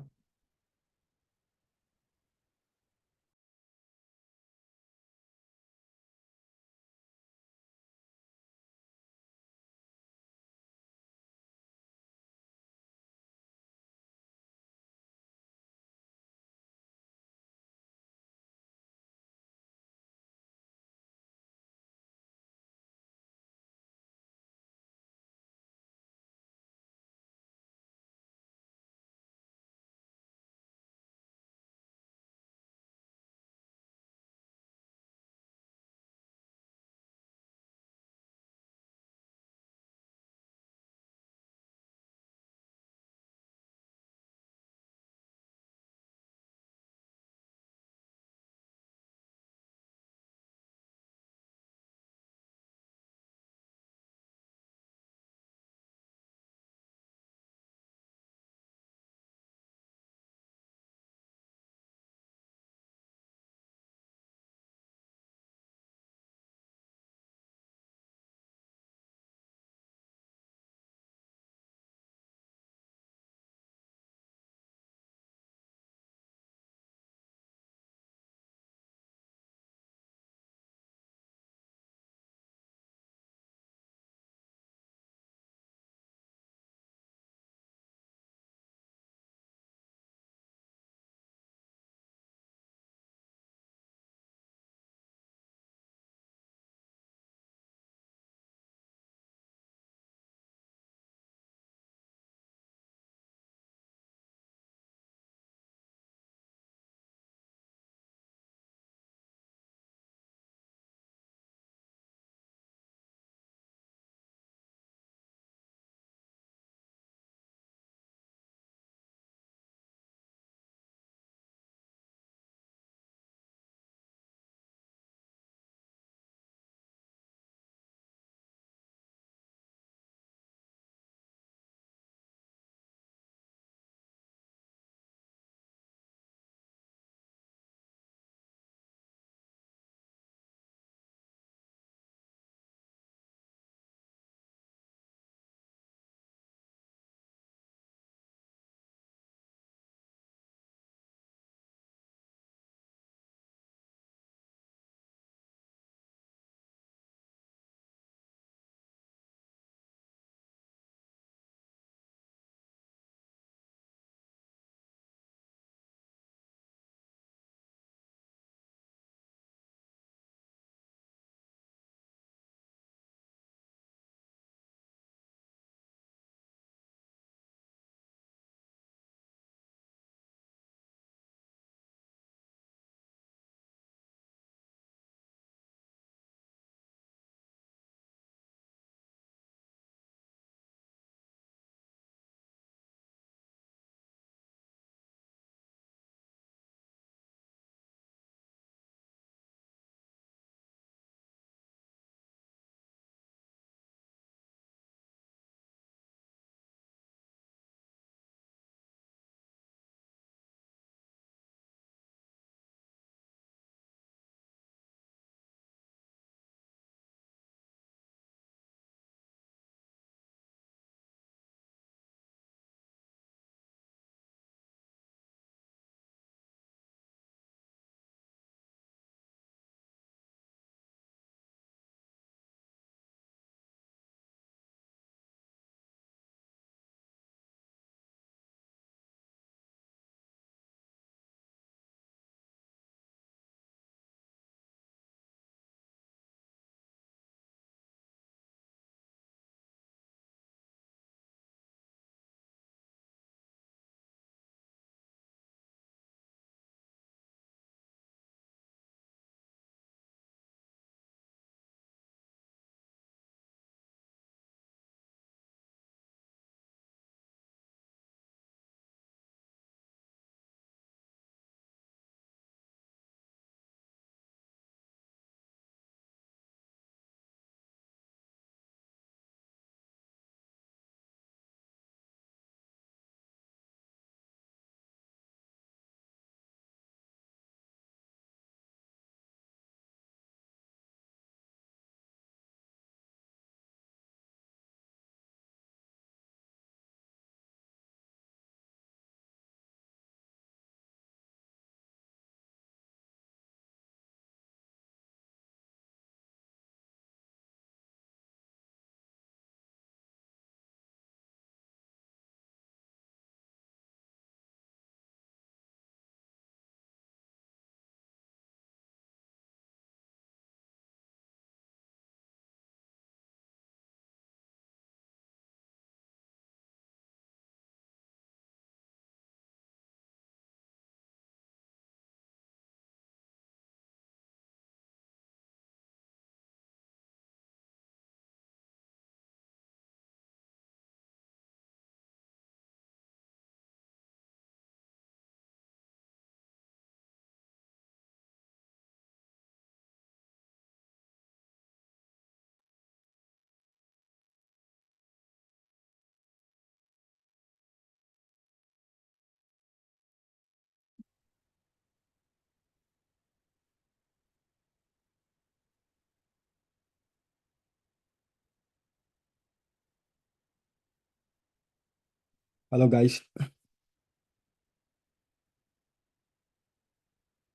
Hello, guys.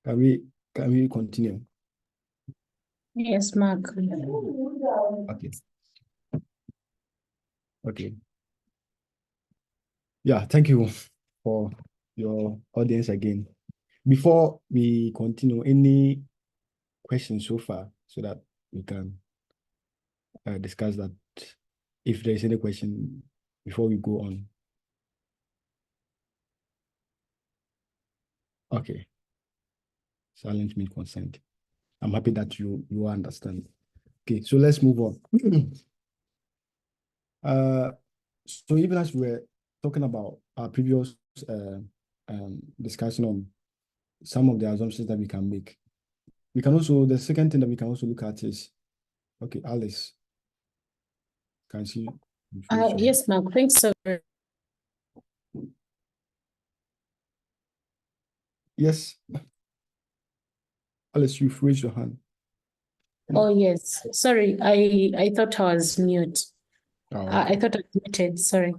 Can we continue? Yes, Mark. Okay. Okay. Yeah, thank you for your audience again. Before we continue, any questions so far so that we can discuss that if there is any question before we go on? Okay. Silent means consent. I'm happy that you understand. Okay, so let's move on. So even as we were talking about our previous discussion on some of the assumptions that we can make, we can also, the second thing that we can also look at is, okay, Alice, can she? Yes, Mark, thanks so very Yes. Alice, you've raised your hand. Oh, yes. Sorry, I thought I was mute. Oh, I thought I was muted, sorry.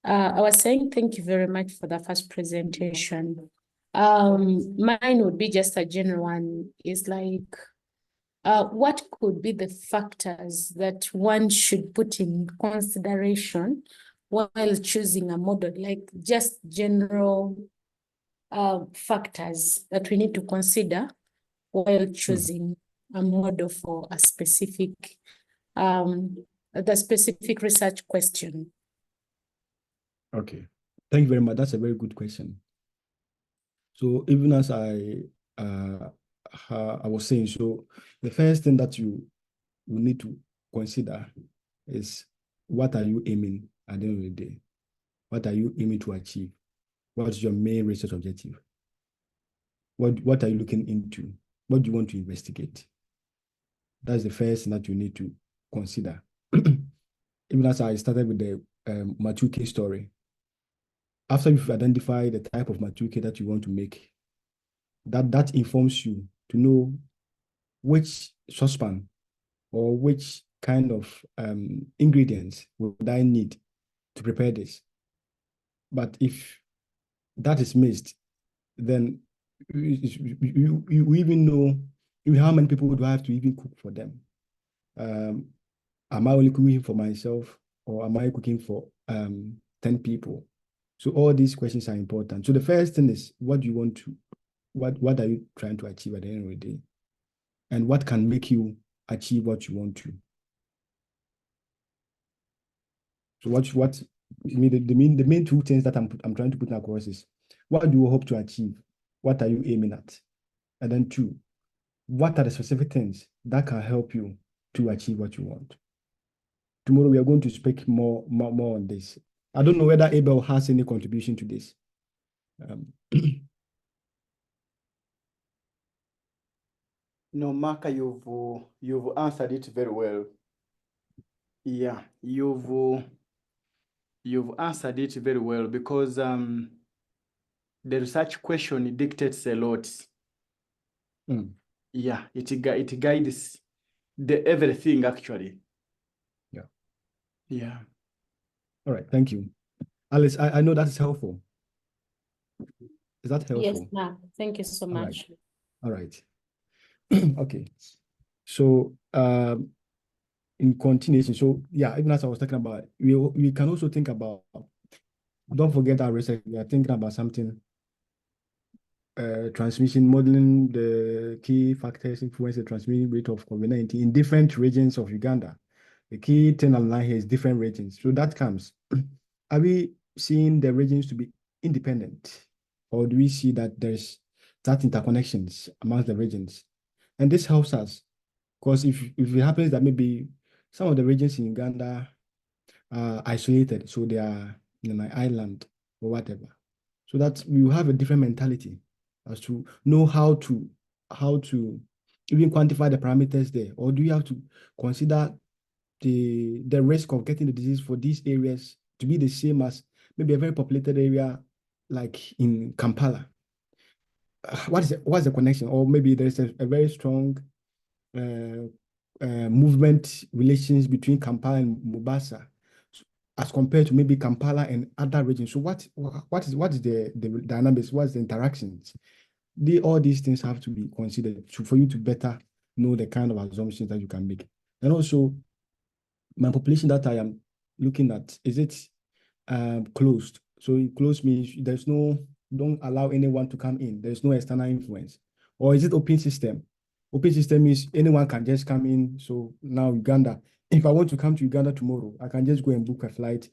I was saying thank you very much for the first presentation. Mine would be just a general one. Is like, what could be the factors that one should put in consideration while choosing a model, like just general factors that we need to consider while choosing a model for a specific, the specific research question. okay. Thank you very much. That's a very good question. So even as I was saying, so the first thing that you need to consider is, what are you aiming at the end of the day? What are you aiming to achieve? What's your main research objective? What are you looking into? What do you want to investigate? That's the first thing that you need to consider. Even as I started with the Matuke story, after you've identified the type of Matuke that you want to make, that informs you to know which saucepan or which kind of ingredients would I need to prepare this. But if that is missed, then you even know how many people do I have to even cook for them. Am I only cooking for myself, or am I cooking for 10 people? So all these questions are important. So the first thing is, what do you want to, what are you trying to achieve at the end of the day? And what can make you achieve what you want to? So what I mean, the main two things that I'm trying to put across is, what do you hope to achieve? What are you aiming at? And then two, what are the specific things that can help you to achieve what you want? Tomorrow we are going to speak more on this. I don't know whether Abel has any contribution to this. No, Mark, you've answered it very well. Yeah, you've answered it very well, because the research question dictates a lot. Yeah, it guides the everything actually. Yeah. Yeah. All right, thank you. Alice, I know that is helpful. Is that helpful? Yes, Mark, thank you so much. All right. Okay. So in continuation, so yeah, even as I was talking about, we can also think about, don't forget our research, we are thinking about something, transmission, modeling the key factors influence the transmission rate of COVID-19 in different regions of Uganda. The key thing on line here is different regions. So that comes, are we seeing the regions to be independent, or do we see that there's that interconnections amongst the regions? And this helps us, because if it happens that maybe some of the regions in Uganda are isolated, so they are in an island or whatever, so that we will have a different mentality as to know how to even quantify the parameters there, or do you have to consider the risk of getting the disease for these areas to be the same as maybe a very populated area like in Kampala? What's the connection? Or maybe there's a very strong movement relations between Kampala and Mombasa. as compared to maybe Kampala and other regions. So what is the dynamics? What's the interactions? All these things have to be considered for you to better know the kind of assumptions that you can make. And also, my population that I am looking at, is it closed? So closed means don't allow anyone to come in. There's no external influence. Or is it open system? Open system means anyone can just come in. So now Uganda, if I want to come to Uganda tomorrow, I can just go and book a flight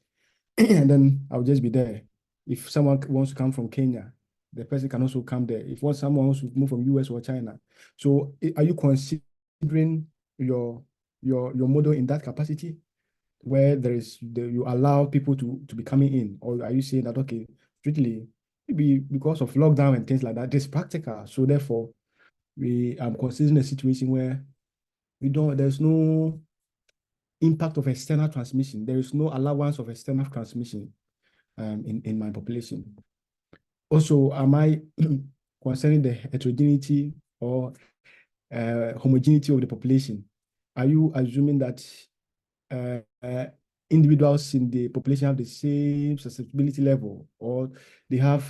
and then I'll just be there. If someone wants to come from Kenya, the person can also come there. If someone wants to move from US or China. So are you considering your model in that capacity where you allow people to be coming in? Or are you saying that, okay, strictly, maybe because of lockdown and things like that, it's practical. So therefore, we are considering a situation where there's no impact of external transmission. There is no allowance of external transmission in my population. Also, am I concerning the heterogeneity or homogeneity of the population? Are you assuming that individuals in the population have the same susceptibility level, or they have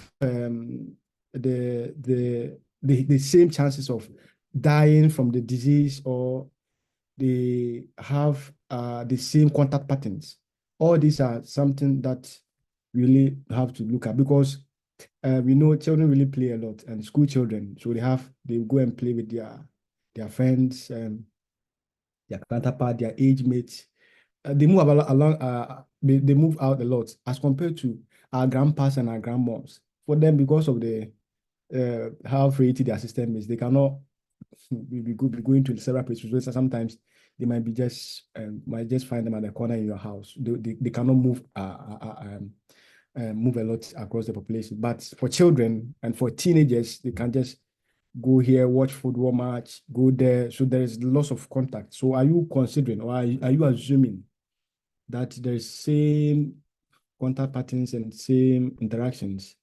the same chances of dying from the disease, or they have the same contact patterns? All these are something that we really have to look at, because we know children really play a lot, and school children, so they go and play with their friends, their counterpart, their age mates. They move along. They move out a lot as compared to our grandpas and our grandmoms. For them, because of the how creative their system is, they cannot be going to several places. So sometimes they might just find them at the corner in your house. They cannot move move a lot across the population. But for children and for teenagers, they can just go here, watch football match, go there. So there is loss of contact. So are you considering, or are you assuming that there's same contact patterns and same interactions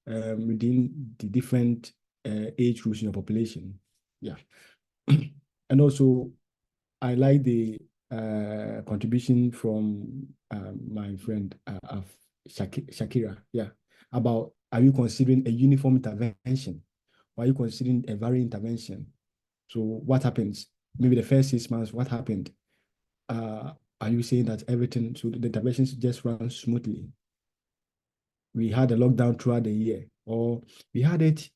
within the different age groups in your population? Yeah. And also, I like the contribution from my friend Shakira, yeah, about, are you considering a uniform intervention, or are you considering a varied intervention? So what happens? Maybe the first 6 months, what happened? Are you saying that everything, so the interventions just run smoothly? We had a lockdown throughout the year, or we had it,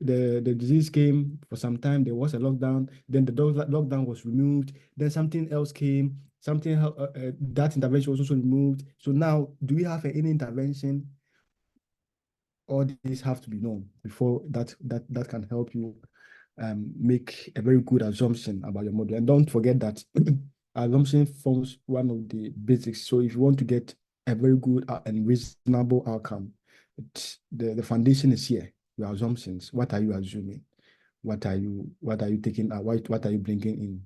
the disease came for some time, there was a lockdown, then the lockdown was removed, then something else came, that intervention was also removed. So now, do we have any intervention? All these have to be known before that can help you make a very good assumption about your model. And don't forget that assumption forms one of the basics. So if you want to get a very good and reasonable outcome, the foundation is here. Your assumptions. What are you assuming? What are you taking out? What are you bringing in?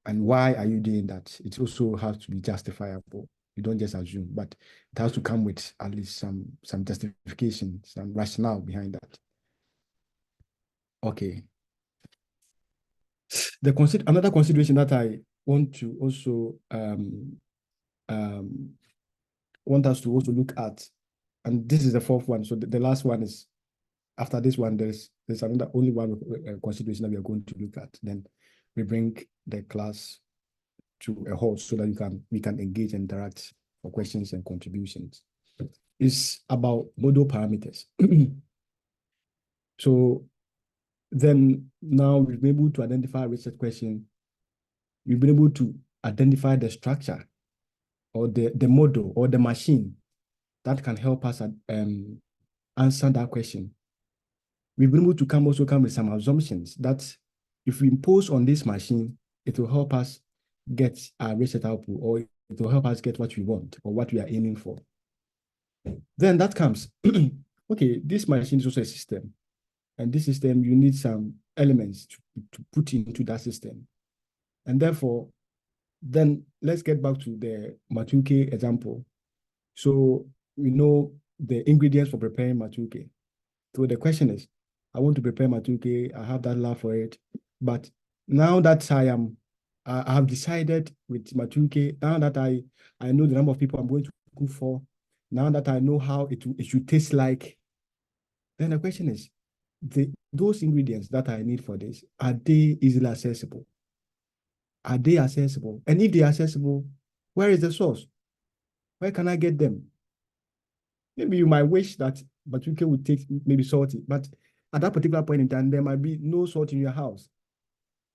And why are you doing that? It also has to be justifiable. You don't just assume, but it has to come with at least some justification, some rationale behind that. Okay. Another consideration that I want to also want us to also look at, and this is the fourth one. So the last one is, after this one, there's another only one consideration that we are going to look at. Then we bring the class to a halt so that we can engage and interact for questions and contributions. It's about model parameters. So then now we've been able to identify a research question. We've been able to identify the structure or the model or the machine that can help us answer that question. We've been able to come with some assumptions that if we impose on this machine, it will help us get our research output, or it will help us get what we want or what we are aiming for. Then that comes, okay, this machine is also a system. And this system, you need some elements to put into that system. And therefore, then let's get back to the Matuke example. So we know the ingredients for preparing Matuke. So the question is, I want to prepare Matuke, I have that love for it. But now that I am I have decided with Matuke, now that I know the number of people I'm going to cook for, now that I know how it should taste like, then the question is, those ingredients that I need for this, are they easily accessible? Are they accessible? And if they're accessible, where is the source? Where can I get them? Maybe you might wish that Matuke would take maybe salty, but at that particular point in time, there might be no salt in your house,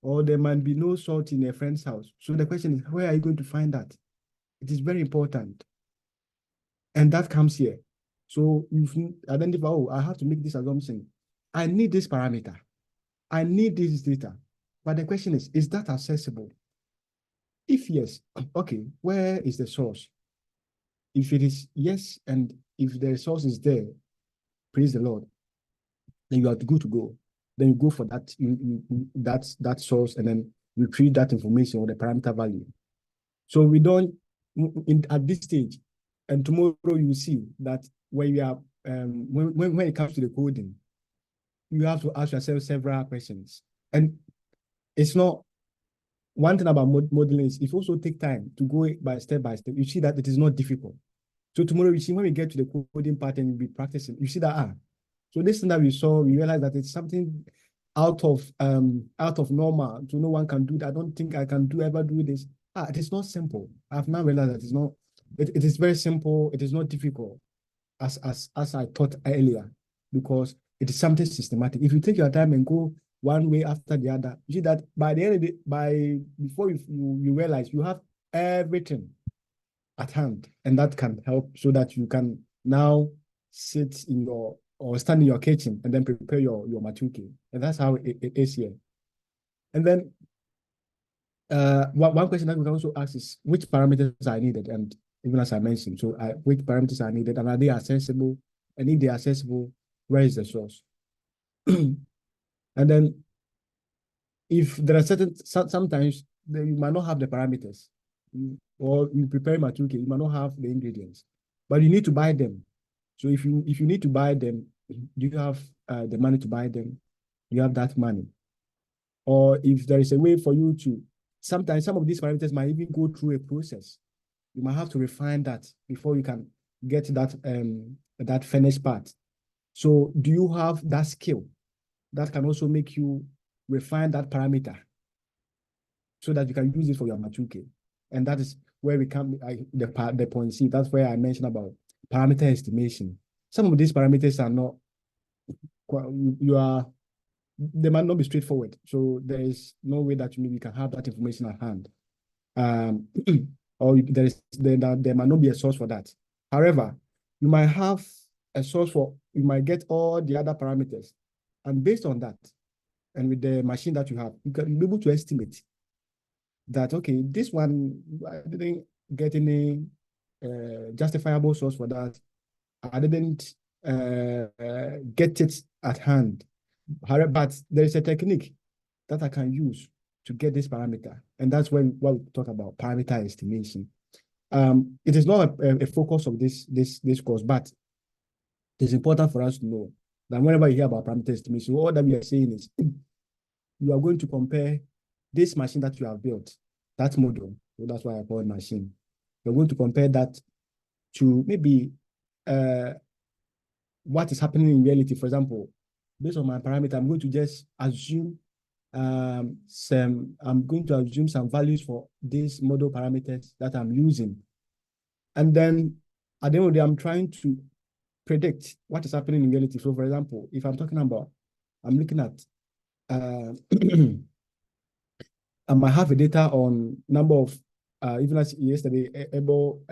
or there might be no salt in a friend's house. So the question is, where are you going to find that? It is very important. And that comes here. So you've identified, oh, I have to make this assumption. I need this parameter. I need this data. But the question is that accessible? If yes, okay, where is the source? If it is yes, and if the source is there, praise the Lord, then you are good to go. Then you go for that, that source, and then retrieve that information or the parameter value. So we don't, at this stage, and tomorrow you will see that when you are, when it comes to the coding, you have to ask yourself several questions. And it's not, one thing about modeling is if you also take time to go by step, you see that it is not difficult. So tomorrow, you see, when we get to the coding part and we'll be practicing, you see that, so this thing that we saw, we realized that it's something out of normal. So no one can do that. I don't think I can ever do this. It is not simple. I've now realized that it's not, it is very simple. It is not difficult as I thought earlier, because it is something systematic. If you take your time and go one way after the other, you see that by the end of the, before you realize you have everything at hand, and that can help so that you can now sit in your, or stand in your kitchen and then prepare your Matuke. And that's how it is here. And then one question that we can also ask is which parameters are needed, and even as I mentioned, so which parameters are needed, and are they accessible? And if they're accessible, where is the source? And then if there are sometimes you might not have the parameters, or you prepare Matuke, you might not have the ingredients, but you need to buy them. So if you need to buy them, do you have the money to buy them? You have that money. Or if there is a way for you to, sometimes some of these parameters might even go through a process. You might have to refine that before you can get that finished part. So do you have that skill that can also make you refine that parameter so that you can use it for your Matuke? And that is where we come, the point C. That's where I mentioned about parameter estimation. Some of these parameters are not, they might not be straightforward. So there is no way that you can have that information at hand. Or there might not be a source for that. However, you might have a source for, you might get all the other parameters. And based on that, and with the machine that you have, you can be able to estimate that, okay, this one, I didn't get any justifiable source for that. I didn't get it at hand. But there is a technique that I can use to get this parameter. And that's when what we talk about parameter estimation. It is not a focus of this course, but it's important for us to know that whenever you hear about parameter estimation, all that we are saying is you are going to compare this machine that you have built, that model, so that's why I call it machine. You're going to compare that to maybe what is happening in reality. For example, based on my parameter, I'm going to just assume some values for these model parameters that I'm using. And then at the end of the day, I'm trying to predict what is happening in reality. So for example, if I'm looking at I might have a data on number of, even as yesterday, Abel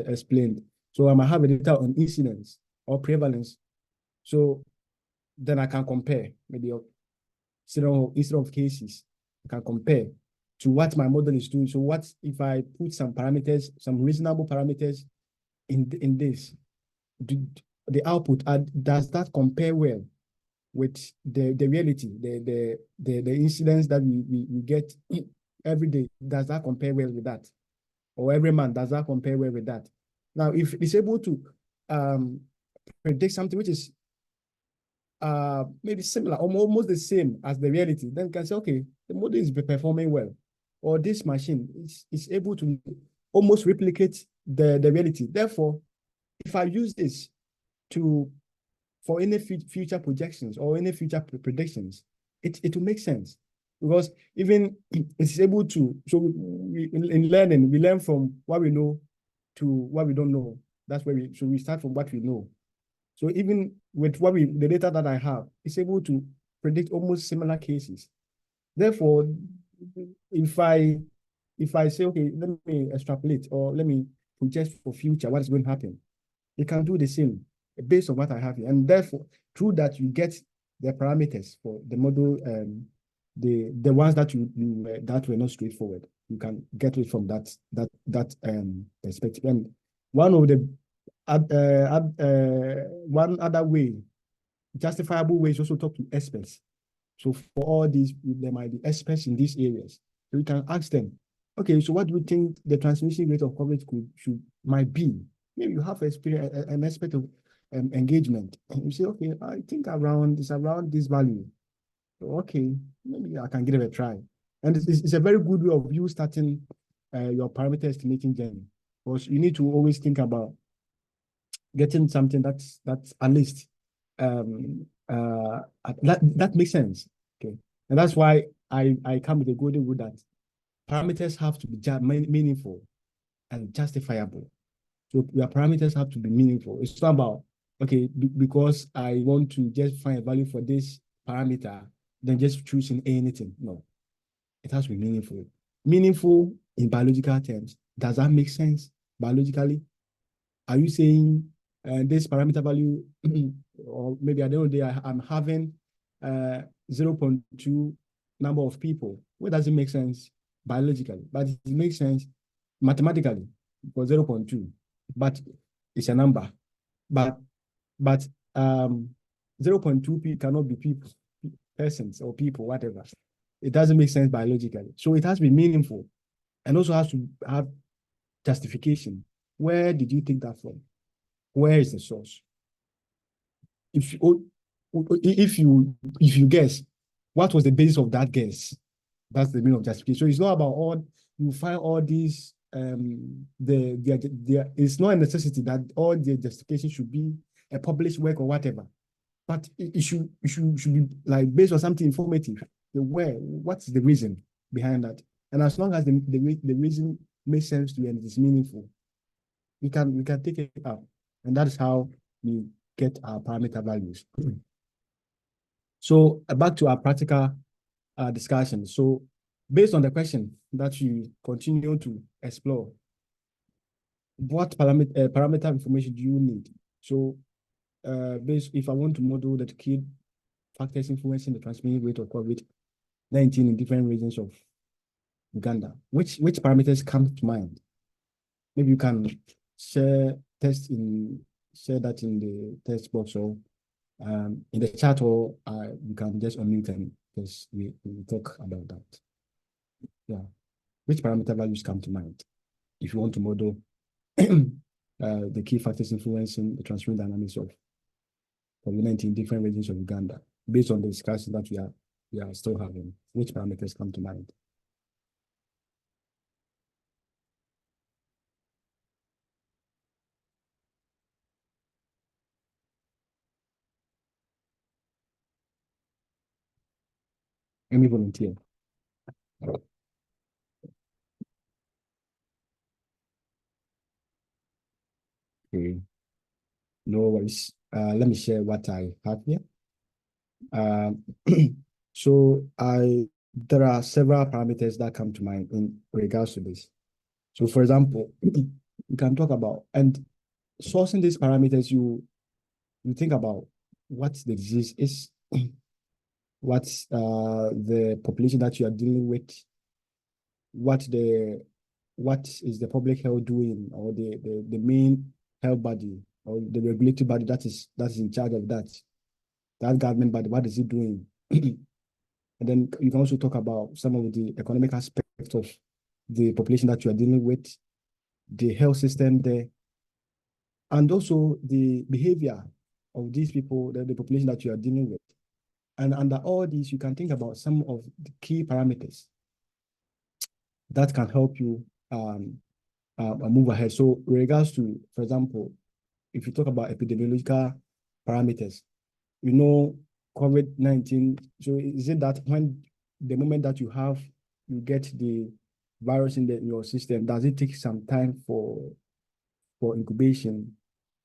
explained. So I might have a data on incidence or prevalence. So then I can compare maybe instead of cases, I can compare to what my model is doing. So what if I put some parameters, some reasonable parameters in this, the output, does that compare well with the reality, the incidents that we get every day? Does that compare well with that? Or every month, does that compare well with that? Now, if it's able to predict something which is maybe similar or almost the same as the reality, then you can say, okay, the model is performing well. or this machine is able to almost replicate the reality. Therefore, if I use this for any future projections or any future predictions, it will make sense, because even it's able to. So in learning, we learn from what we know to what we don't know. That's where we start from what we know. So even with the data that I have, it's able to predict almost similar cases. Therefore, if I say, okay, let me extrapolate or let me project for future what is going to happen, you can do the same based on what I have here. And therefore, through that, you get the parameters for the model, the ones that that were not straightforward. You can get it from that perspective. And one of the one other way, justifiable way, is also talk to experts. So for all these, there might be experts in these areas. So you can ask them, okay, so what do you think the transmission rate of coverage might be? Maybe you have an aspect of engagement. You say, okay, I think it's around this value. So, okay, maybe I can give it a try. And it's a very good way of you starting your parameter estimating journey, because you need to always think about getting something that's at least that makes sense. Okay, and that's why I come with a golden rule that parameters have to be meaningful and justifiable. So your parameters have to be meaningful. It's not about, okay, because I want to just find a value for this parameter, then just choosing anything. No, it has to be meaningful. Meaningful in biological terms. Does that make sense biologically? Are you saying this parameter value, or maybe at the end of the day, I'm having 0.2 number of people? Well, does it make sense biologically? But it makes sense mathematically for 0.2. But it's a number. But 0.2 cannot be people, persons or people, whatever. It doesn't make sense biologically. So it has to be meaningful, and also has to have justification. Where did you take that from? Where is the source? If you guess, what was the basis of that guess? That's the meaning of justification. So it's not about you find all these it's not a necessity that all the justification should be a published work or whatever, but it should be like based on something informative. What's the reason behind that? And as long as the reason makes sense to you and it is meaningful, we can take it up, and that is how we get our parameter values. So back to our practical discussion. So based on the question that you continue to explore, what parameter information do you need? So if I want to model the key factors influencing the transmission rate of COVID-19 in different regions of Uganda, which parameters come to mind? Maybe you can share that in the text box, or in the chat, or you can just unmute and just we talk about that. Yeah, which parameter values come to mind if you want to model the key factors influencing the transmission dynamics of COVID-19 in different regions of Uganda, based on the discussion that we are still having? Which parameters come to mind? Any volunteer? Okay. No worries. Let me share what I have here. So there are several parameters that come to mind in regards to this. So for example, you can talk about, and sourcing these parameters, you think about what the disease is, what's the population that you are dealing with, what is the public health doing, or the main health body or the regulatory body that is in charge of that government body, what is it doing? And then you can also talk about some of the economic aspects of the population that you are dealing with, the health system there, and also the behavior of these people, the population that you are dealing with. And under all these, you can think about some of the key parameters. that can help you move ahead. So with regards to, for example, if you talk about epidemiological parameters, you know, COVID-19, so is it that when the moment that you get the virus in your system, does it take some time for incubation?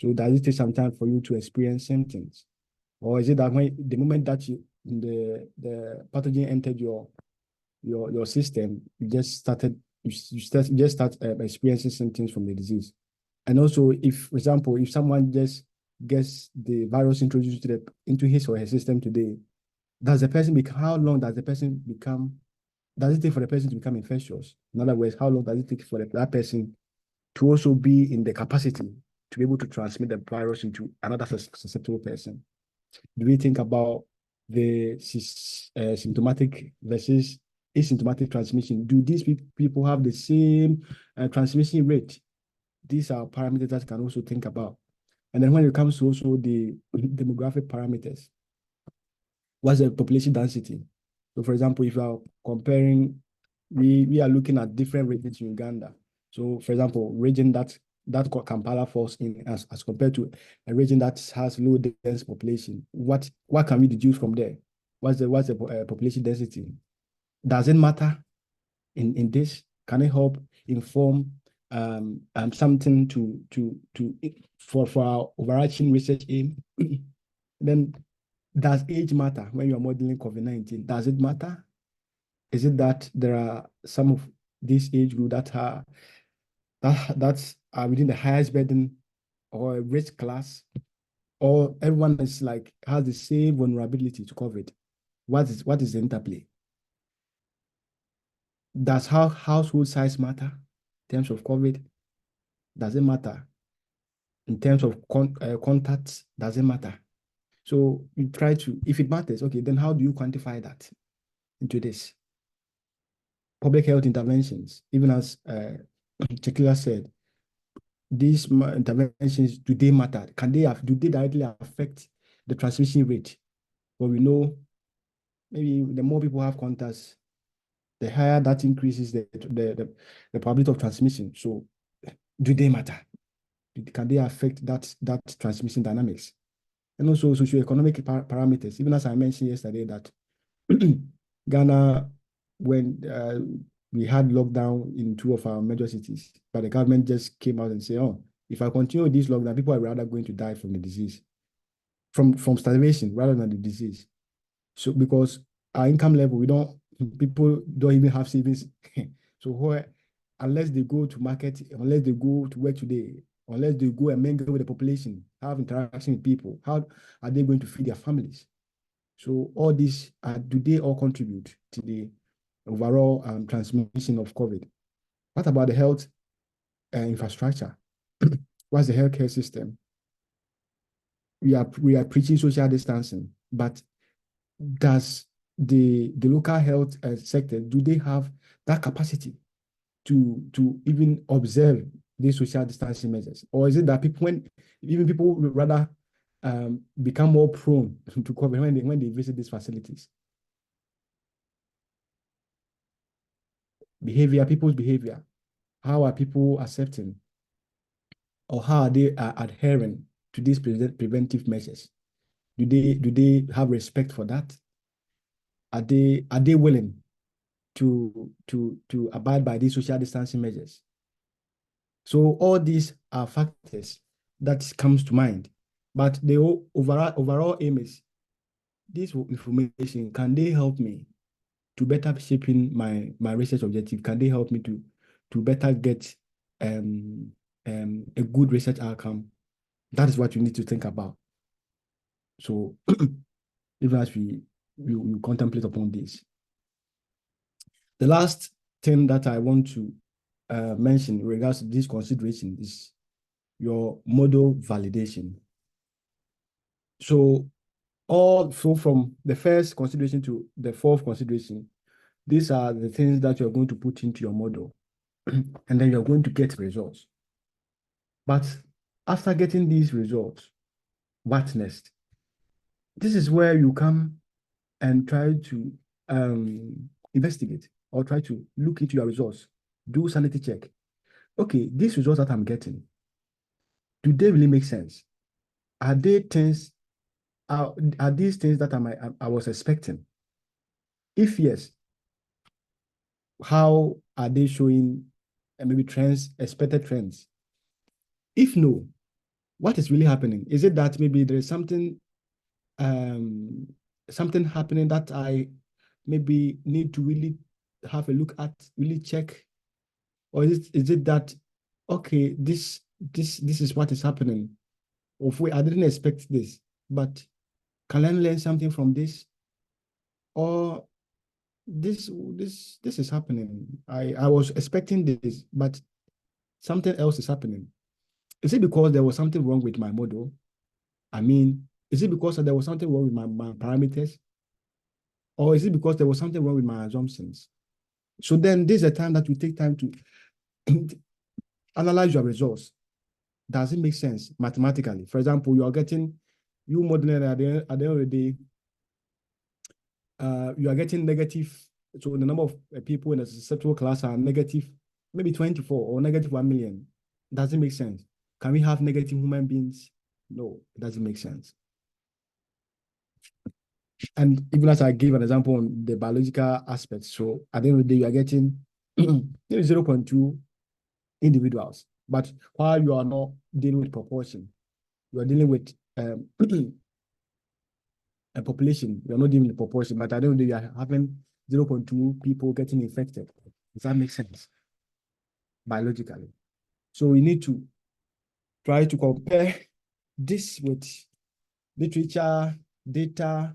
So does it take some time for you to experience symptoms? Or is it that when the moment that the pathogen entered your system, you just start experiencing symptoms from the disease? And also, if, for example, if someone just gets the virus introduced into his or her system today, how long does it take for the person to become infectious? In other words, how long does it take for that person to also be in the capacity to be able to transmit the virus into another susceptible person? Do we think about the symptomatic versus asymptomatic transmission? Do these people have the same transmission rate? These are parameters that you can also think about. And then when it comes to also the demographic parameters, what's the population density? So for example, if you are comparing, we are looking at different regions in Uganda. So for example, region that Kampala falls in as compared to a region that has low dense population, what can we deduce from there? What's the population density? Does it matter in this? Can it help inform something for our overarching research aim? Then does age matter when you are modeling COVID-19? Does it matter? Is it that there are some of this age group that are within the highest burden or risk class, or everyone is has the same vulnerability to COVID? What is the interplay? Does household size matter in terms of COVID? Does it matter in terms of contacts? Does it matter? So you try to, if it matters, okay, then how do you quantify that into this? Public health interventions, even as Chekila said, these interventions, do they matter? Do they directly affect the transmission rate? Well, we know maybe the more people have contacts, the higher that increases the probability of transmission. So do they matter? Can they affect that transmission dynamics? And also socioeconomic parameters, even as I mentioned yesterday that Ghana, when we had lockdown in 2 of our major cities, but the government just came out and said, oh, if I continue this lockdown, people are rather going to die from the disease, from starvation rather than the disease. So because our income level, people don't even have savings. So unless they go to market, unless they go to work today, unless they go and mingle with the population, have interaction with people, how are they going to feed their families? So all these, do they all contribute to the overall transmission of COVID? What about the health infrastructure? What's the healthcare system? We are preaching social distancing, but does the local health sector, do they have that capacity to even observe these social distancing measures? Or is it that people rather become more prone to COVID when they visit these facilities? People's behavior. How are people accepting, or how are they adhering to these preventive measures? Do they have respect for that? Are they willing to abide by these social distancing measures? So all these are factors that comes to mind, but the overall aim is this information. Can they help me to better shaping my research objective? Can they help me to better get a good research outcome? That is what you need to think about. So even as we contemplate upon this, the last thing that I want to mention in regards to this consideration is your model validation. So from the first consideration to the fourth consideration, these are the things that you're going to put into your model, and then you're going to get results. But after getting these results, what next? This is where you come and try to investigate. or try to look into your results, do sanity check. Okay, these results that I'm getting, do they really make sense? Are they things, are these things that I was expecting? If yes, how are they showing maybe trends, expected trends? If no, what is really happening? Is it that maybe there is something something happening that I maybe need to really have a look at, really check? Or is it that, okay, this is what is happening? I didn't expect this, but can I learn something from this? Or this is happening. I was expecting this, but something else is happening. Is it because there was something wrong with my model? I mean, is it because there was something wrong with my parameters? Or is it because there was something wrong with my assumptions? So then this is a time that you take time to analyze your results. Does it make sense mathematically? For example, you modeling at the end of the day, you are getting negative. So the number of people in a susceptible class are negative, maybe 24 or negative 1 million. Does it make sense? Can we have negative human beings? No, it doesn't make sense. And even as I gave an example on the biological aspect, so at the end of the day, you are getting 0.2 individuals. But while you are not dealing with proportion, you are dealing with a population. You are not dealing with proportion, but at the end of the day, you are having 0.2 people getting infected. Does that make sense? Biologically. So we need to try to compare this with literature, data,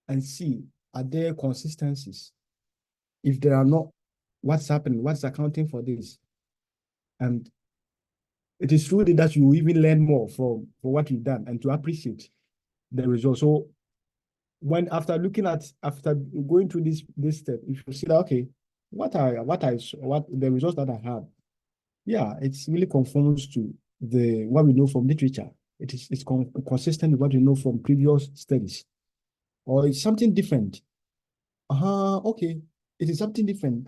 and see, are there consistencies? If there are not, what's happening? What's accounting for this? And it is true that you even learn more for what you've done and to appreciate the results. So after going through this step, if you see that, okay, what the results that I have, yeah, it's really conforms to what we know from literature. It's consistent with what we know from previous studies, or it's something different. Okay, it is something different.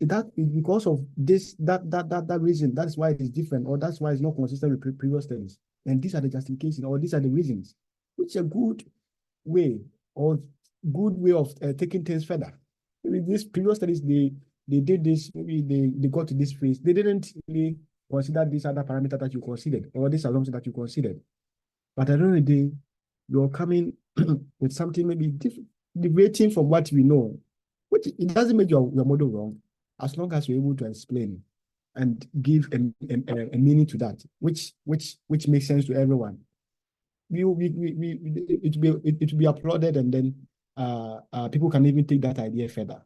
That is because of this, that reason. That's why it is different, or that's why it's not consistent with previous studies. And these are the justifications, or these are the reasons, which is a good way of taking things further. Maybe these previous studies, they did this, maybe they got to this phase. They didn't really consider this other parameter that you considered, or this assumption that you considered. But at the end of the day, you're coming with something maybe different, deviating from what we know, which it doesn't make your model wrong, as long as you're able to explain and give a meaning to that, which makes sense to everyone. It will be applauded, and then people can even take that idea further.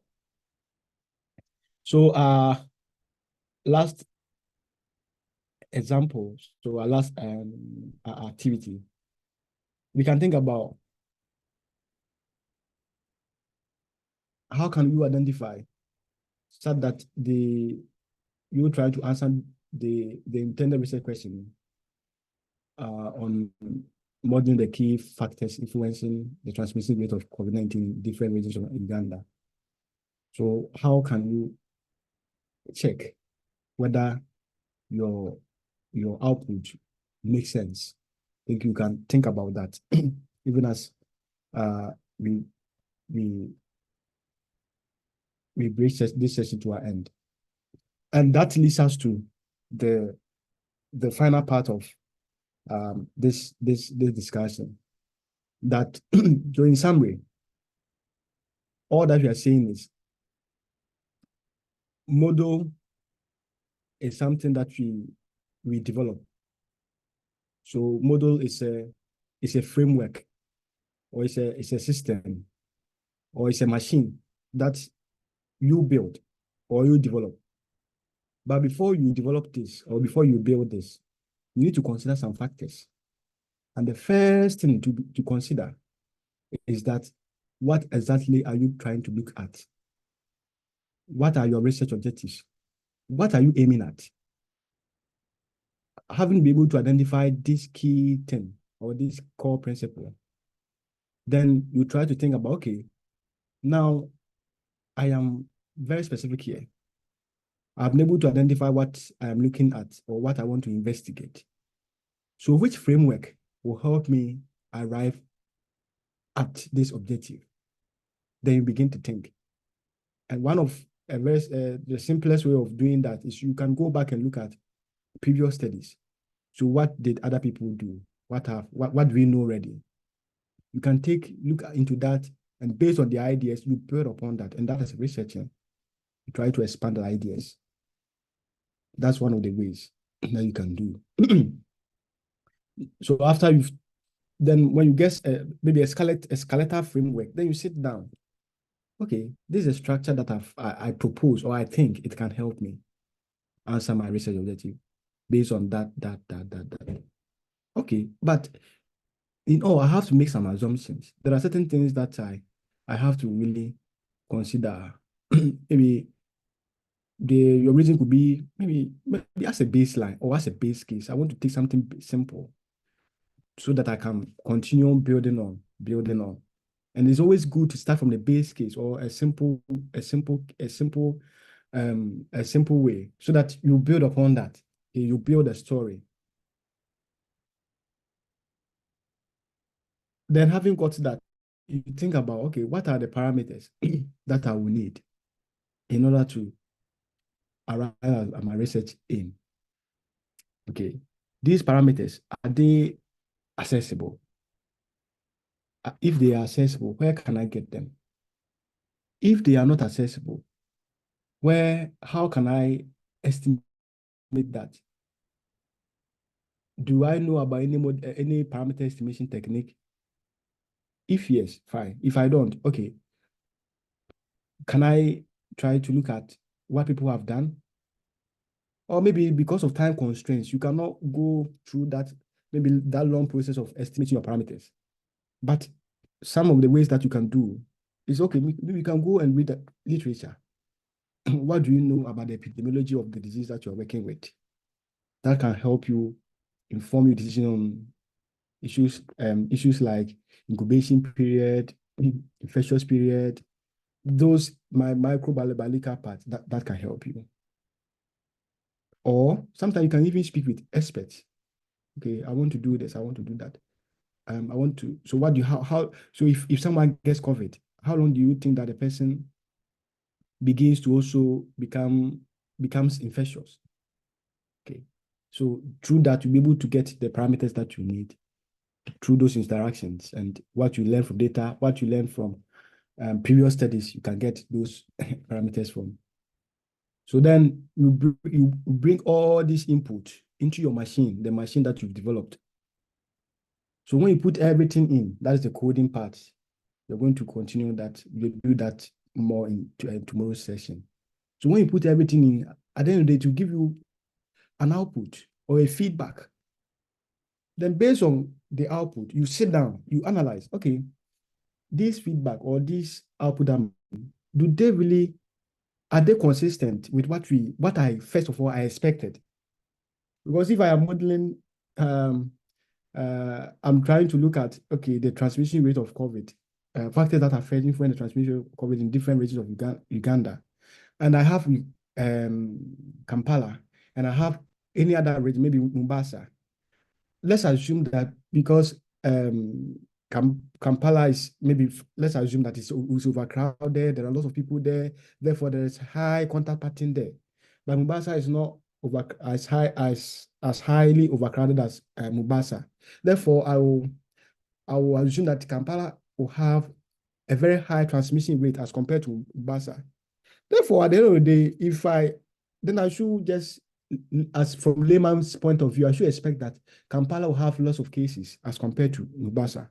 So last example, so our last activity, we can think about how can you identify so that you try to answer the intended research question on modeling the key factors influencing the transmission rate of COVID-19 in different regions of Uganda. So how can you check whether your output makes sense? I think you can think about that even as we bring this session to our end. And that leads us to the final part of this discussion. That so in summary, all that we are saying is model is something that we develop. So model is a framework, or it's a system, or it's a machine that you build or you develop. But before you develop this, or before you build this, you need to consider some factors. And the first thing to consider is that what exactly are you trying to look at? What are your research objectives? What are you aiming at? Having been able to identify this key thing or this core principle, then you try to think about, okay, now I am very specific here. I've been able to identify what I'm looking at or what I want to investigate. So which framework will help me arrive at this objective? Then you begin to think. And one of the simplest way of doing that is you can go back and look at previous studies. So what did other people do? What do we know already? You can look into that, and based on the ideas, you build upon that. And that is researching. You try to expand the ideas. That's one of the ways that you can do. So after then when you get maybe a skeletal framework, then you sit down. Okay, this is a structure that I propose, or I think it can help me answer my research objective based on that. Okay, but I have to make some assumptions. There are certain things that I have to really consider. Maybe your reason could be maybe as a baseline or as a base case. I want to take something simple so that I can continue building on. And it's always good to start from the base case or a simple way so that you build upon that. You build a story. Then having got that, you think about, okay, what are the parameters that I will need in order to arrive at my research aim? Okay, these parameters, are they accessible? If they are accessible, where can I get them? If they are not accessible, how can I estimate that? Do I know about any parameter estimation technique? If yes, fine. If I don't, okay. Can I try to look at what people have done? Or maybe because of time constraints, you cannot go through that long process of estimating your parameters. But some of the ways that you can do is, okay, maybe you can go and read the literature. What do you know about the epidemiology of the disease that you're working with? That can help you inform your decision on issues like incubation period, infectious period, those microbiological parts that can help you. Or sometimes you can even speak with experts. Okay, I want to do this, I want to do that. So if someone gets COVID, how long do you think that the person begins to also becomes infectious? Okay, so through that, you'll be able to get the parameters that you need through those interactions, and what you learn from data, what you learn from previous studies, you can get those parameters from. So then you bring all this input into your machine, the machine that you've developed. So when you put everything in, that's the coding part. You're going to continue that. We'll do that more in tomorrow's session. So when you put everything in, at the end of the day, to give you an output or a feedback. Then based on the output, you sit down, you analyze, okay, this feedback or this output, are they consistent with what I first of all I expected? Because if I am modeling, I'm trying to look at, okay, the transmission rate of COVID, factors that affect the transmission of COVID in different regions of Uganda. And I have Kampala, and I have any other region, maybe Mombasa. Let's assume that because Kampala is let's assume that it's overcrowded, there are lots of people there, therefore there is high contact pattern there. But Mombasa is not as highly overcrowded as Mombasa. Therefore, I will assume that Kampala will have a very high transmission rate as compared to Mombasa. Therefore, at the end of the day, then I should just, as from layman's point of view, I should expect that Kampala will have lots of cases as compared to Mombasa.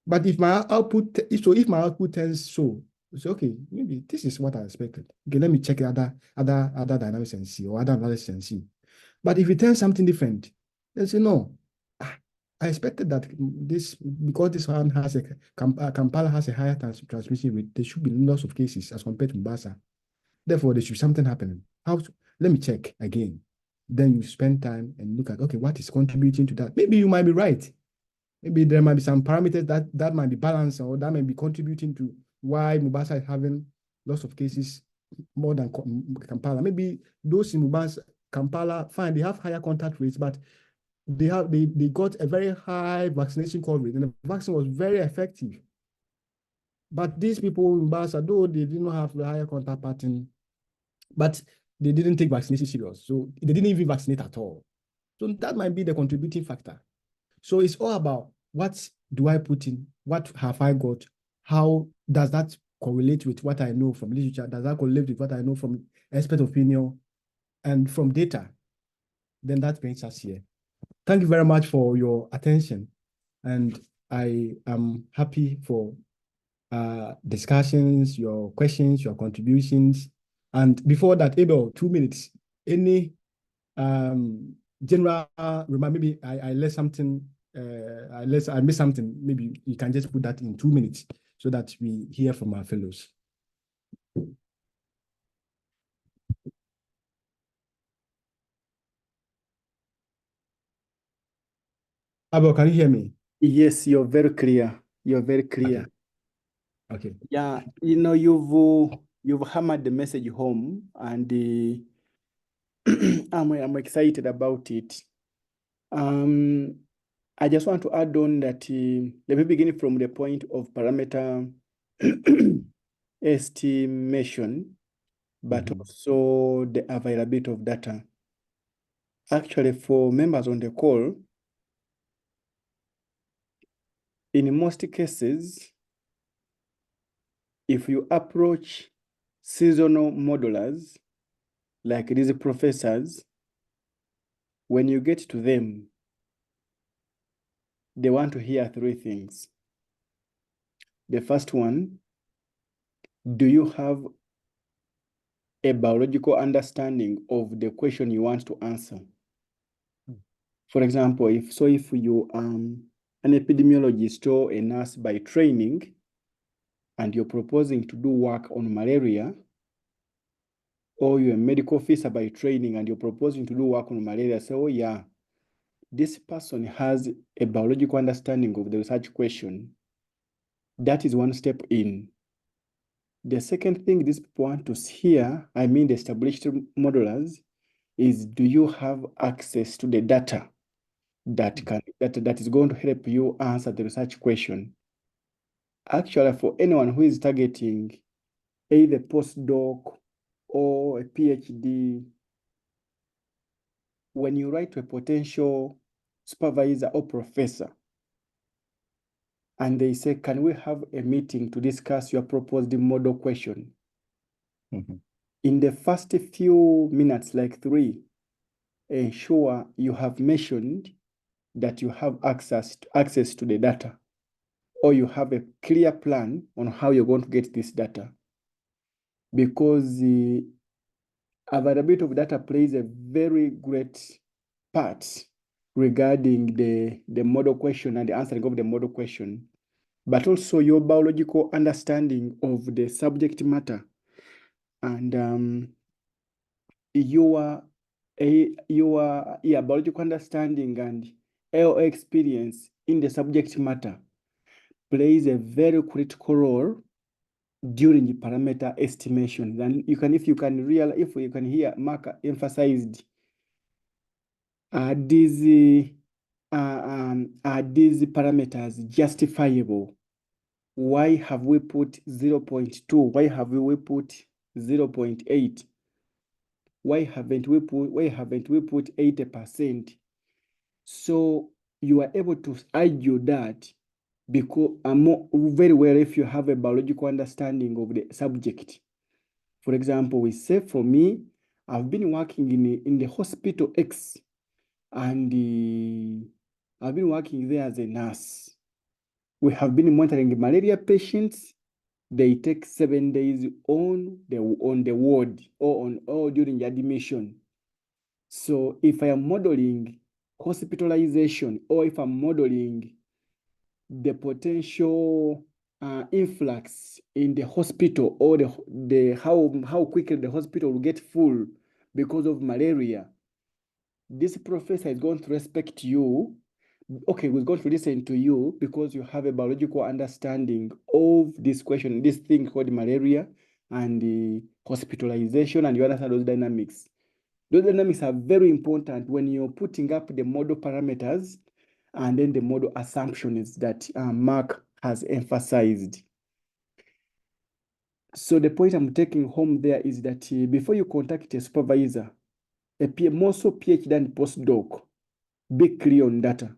But if my output turns so, okay, maybe this is what I expected. Okay, let me check other dynamics and see, or other analysis and see. But if it turns something different, then say no. I expected that because this one has Kampala has a higher transmission rate, there should be lots of cases as compared to Mombasa. Therefore, there should be something happening. Let me check again. Then you spend time and look at, okay, what is contributing to that? Maybe you might be right. Maybe there might be some parameters that might be balanced, or that might be contributing to why Mombasa is having lots of cases more than Kampala. Maybe those in Mubasa, Kampala, fine, they have higher contact rates, but they got a very high vaccination coverage, and the vaccine was very effective. But these people in Mubasa, though they did not have the higher contact pattern, but they didn't take vaccination serious. So they didn't even vaccinate at all. So that might be the contributing factor. So it's all about what do I put in? What have I got? How does that correlate with what I know from literature? Does that correlate with what I know from expert opinion and from data? Then that brings us here. Thank you very much for your attention. And I am happy for discussions, your questions, your contributions. And before that, Abel, 2 minutes. Any general remark? Maybe I left something, I missed something. Maybe you can just put that in 2 minutes so that we hear from our fellows. Abel, can you hear me? Yes, you're very clear. You're very clear. Okay. Yeah, you know, you've hammered the message home, and I'm excited about it. I just want to add on that let me begin from the point of parameter estimation, but also the availability of data. Actually, for members on the call, in most cases, if you approach seasonal modelers like these professors, when you get to them, they want to hear 3 things. The first one, do you have a biological understanding of the question you want to answer? For example, if you an epidemiologist or a nurse by training, and you're proposing to do work on malaria, or you're a medical officer by training and you're proposing to do work on malaria, say, oh yeah, this person has a biological understanding of the research question. That is one step in. The second thing these people want to hear, I mean the established modelers, is do you have access to the data that is going to help you answer the research question? Actually, for anyone who is targeting either postdoc or a PhD, when you write to a potential supervisor or professor, and they say, can we have a meeting to discuss your proposed model question? In the first few minutes, like 3, ensure you have mentioned that you have access to the data, or you have a clear plan on how you're going to get this data. Because the availability of data plays a very great part regarding the model question and the answering of the model question, but also your biological understanding of the subject matter and your biological understanding and your experience in the subject matter plays a very critical role during the parameter estimation. And if you can hear Mark emphasized, are these parameters justifiable? Why have we put 0.2? Why have we put 0.8? Why haven't we put 80%? So you are able to argue that because very well if you have a biological understanding of the subject. For example, we say for me, I've been working in the hospital X, and I've been working there as a nurse. We have been monitoring malaria patients. They take 7 days on the ward or during the admission. So if I am modeling hospitalization, or if I'm modeling the potential influx in the hospital, or how quickly the hospital will get full because of malaria, this professor is going to respect you. Okay, we're going to listen to you because you have a biological understanding of this question, this thing called malaria, and hospitalization, and you understand those dynamics. Those dynamics are very important when you're putting up the model parameters and then the model assumptions that Mark has emphasized. So the point I'm taking home there is that before you contact a supervisor, more so PhD and postdoc, be clear on data.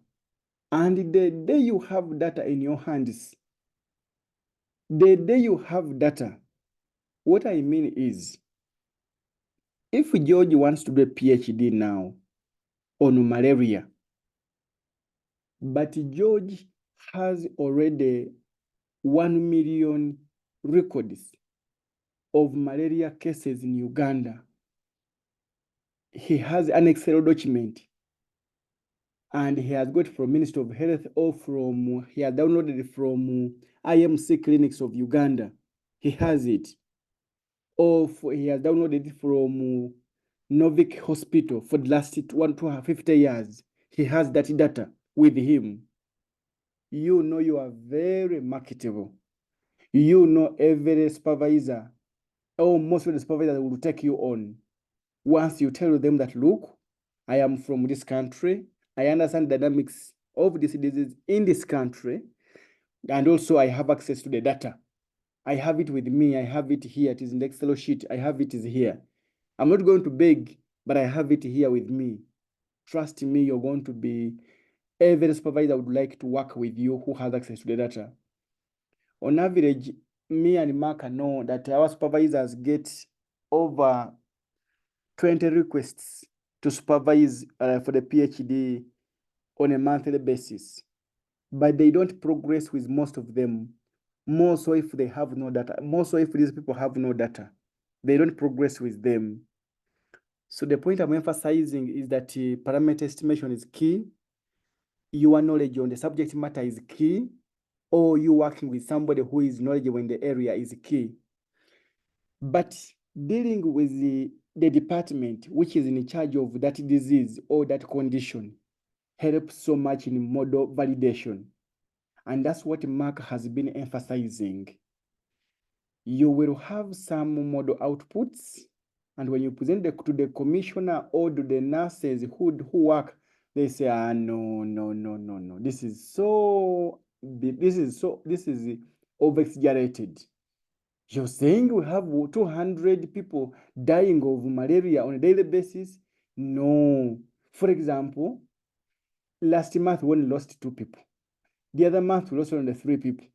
And the day you have data in your hands, what I mean is, if George wants to do a PhD now on malaria, but George has already 1 million records of malaria cases in Uganda. He has an Excel document, and he has got from Ministry of Health, or he has downloaded from IMC clinics of Uganda. He has it. Or he has downloaded it from Novik Hospital for the last 150 years. He has that data with him. You know you are very marketable. You know every supervisor, or most of the supervisors will take you on. Once you tell them that, look, I am from this country, I understand the dynamics of this disease in this country, and also I have access to the data. I have it with me, I have it here, it is in the Excel sheet, I have it is here. I'm not going to beg, but I have it here with me. Trust me, you're going to be, every supervisor would like to work with you who has access to the data. On average, me and Mark know that our supervisors get over 20 requests to supervise for the PhD on a monthly basis, but they don't progress with most of them. More so if they have no data, more so if these people have no data, they don't progress with them. So the point I'm emphasizing is that parameter estimation is key. Your knowledge on the subject matter is key, or you working with somebody who is knowledgeable in the area is key. But dealing with the department which is in charge of that disease or that condition helps so much in model validation. And that's what Mark has been emphasizing. You will have some model outputs, and when you present to the commissioner or to the nurses who work, they say, no. This is over-exaggerated. You're saying we have 200 people dying of malaria on a daily basis? No. For example, last month we only lost 2 people. The other month we lost only 3 people.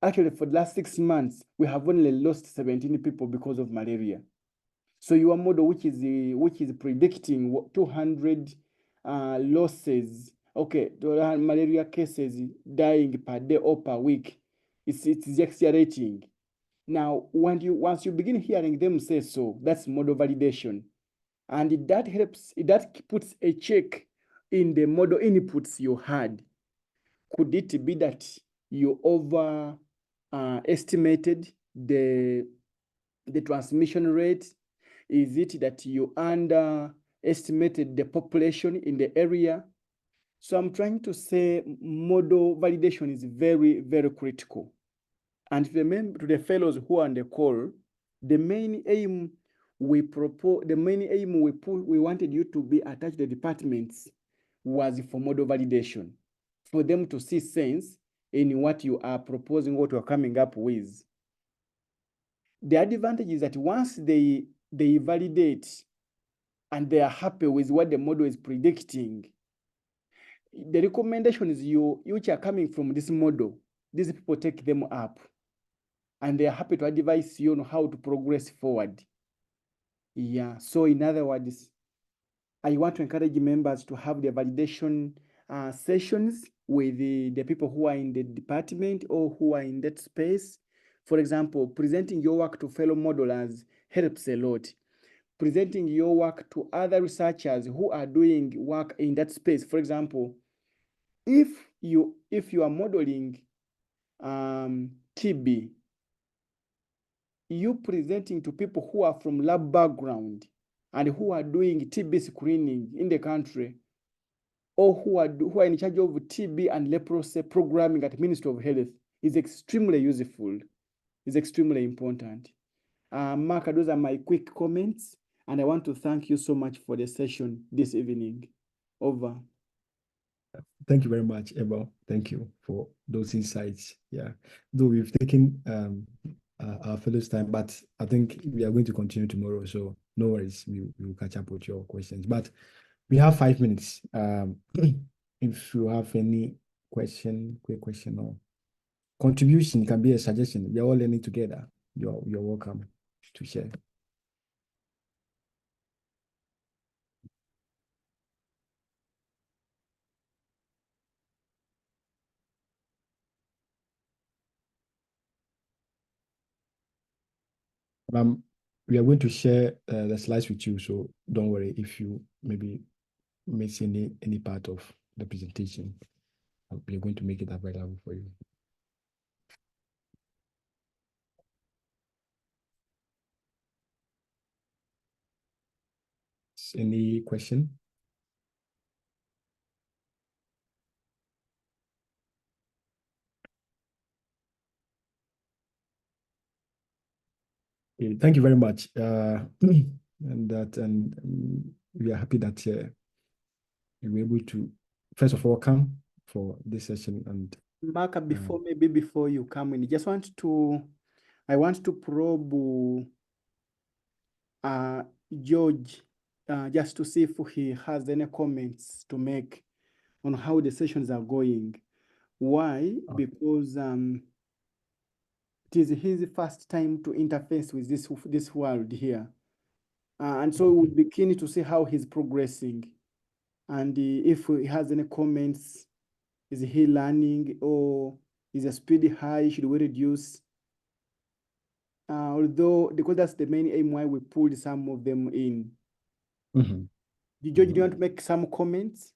Actually, for the last 6 months, we have only lost 17 people because of malaria. So your model, which is predicting 200 losses, okay, malaria cases dying per day or per week, it's exaggerating. Now, once you begin hearing them say so, that's model validation. And that helps, that puts a check in the model inputs you had. Could it be that you estimated the transmission rate? Is it that you underestimated the population in the area? So I'm trying to say model validation is very, very critical. And to the fellows who are on the call, the main aim we wanted you to be attached to the departments was for model validation, for them to see sense in what you are proposing, what you are coming up with. The advantage is that once they validate and they are happy with what the model is predicting, the recommendations which are coming from this model, these people take them up, and they are happy to advise you on how to progress forward. Yeah, so in other words, I want to encourage members to have the validation sessions with the people who are in the department or who are in that space. For example, presenting your work to fellow modelers helps a lot. Presenting your work to other researchers who are doing work in that space. For example, if you are modeling TB, you presenting to people who are from lab background and who are doing TB screening in the country, or who are in charge of TB and leprosy programming at Ministry of Health, is extremely useful, is extremely important. Mark, those are my quick comments, and I want to thank you so much for the session this evening. Over. Thank you very much, Abel. Thank you for those insights. Yeah, though we've taken our fellow's time, but I think we are going to continue tomorrow. So no worries, we will catch up with your questions. But we have 5 minutes. If you have any quick question or contribution, can be a suggestion. We are all learning together. You're welcome to share. We are going to share the slides with you, so don't worry if you maybe miss any part of the presentation. We are going to make it available for you. Any question? Okay, thank you very much. And we are happy that you were able to, first of all, come for this session. And Mark, before you come in, I want to probe George just to see if he has any comments to make on how the sessions are going. Why? Okay. Because it is his first time to interface with this world here. And so we'll be keen to see how he's progressing. And if he has any comments, is he learning, or is the speed high? Should we reduce? Although, because that's the main aim why we pulled some of them in. Mm-hmm. George, do you want to make some comments?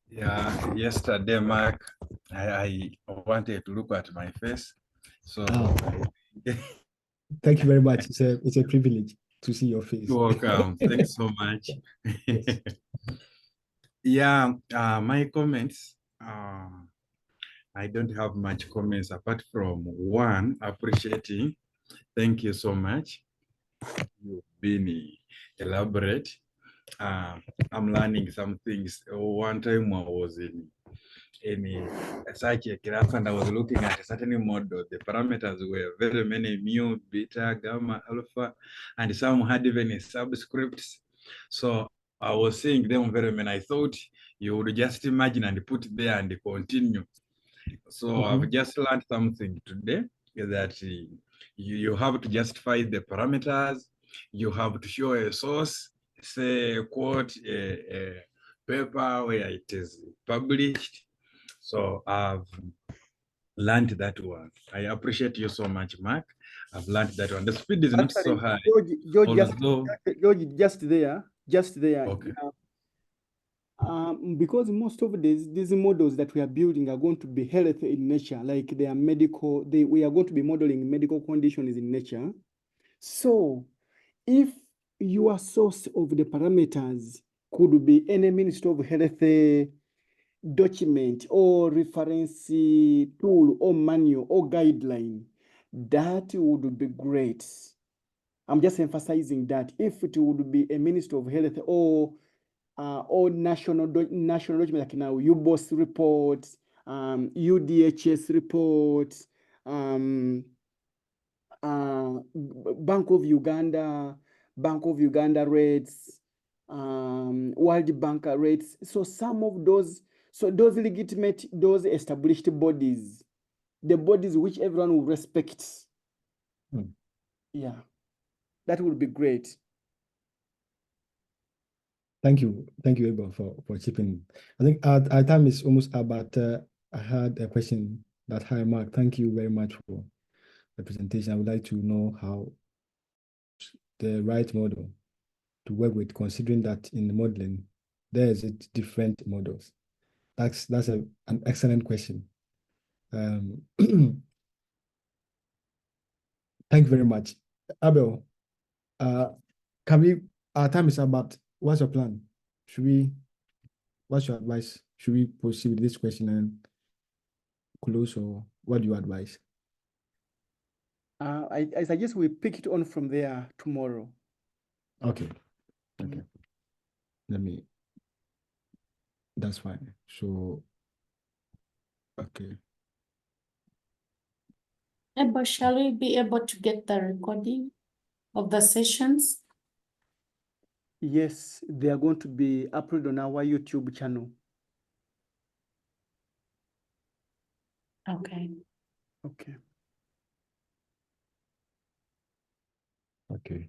Yeah, yesterday, Mark, I wanted to look at my face. So Thank you very much. It's a privilege to see your face. You're welcome. Thanks so much. Yes. Yeah, my comments, I don't have much comments apart from one, appreciating. Thank you so much. You've been elaborate. I'm learning some things. One time I was in such a class and I was looking at a certain model. The parameters were very many, mu, beta, gamma, alpha, and some had even subscripts. So I was seeing them very many. I thought you would just imagine and put there and continue. So I've just learned something today, that you have to justify the parameters. You have to show a source, say, quote, a paper where it is published. So I've learned that one. I appreciate you so much, Mark. I've learned that one. The speed is not so high. George, just there. Okay. Because most of these models that we are building are going to be health in nature, like they are medical, we are going to be modeling medical conditions in nature. So if your source of the parameters could be any Ministry of Health document or reference tool or manual or guideline, that would be great. I'm just emphasizing that if it would be a Ministry of Health or national document, like now UBOS reports, UDHS reports, Bank of Uganda rates, World Bank rates. So some of those, those legitimate, those established bodies, the bodies which everyone will respect. Yeah, that would be great. Thank you, Abel, for chipping. I think our time is almost up, but I had a question that, hi, Mark, thank you very much for the presentation. I would like to know how the right model to work with, considering that in the modeling, there is different models. That's an excellent question. Thank you very much. Abel, our time is up, but what's your plan? what's your advice? Should we proceed with this question and close, or what do you advise? I suggest we pick it on from there tomorrow. Okay. That's fine. So, okay. But shall we be able to get the recording of the sessions? Yes, they are going to be uploaded on our YouTube channel. Okay. Okay. Okay.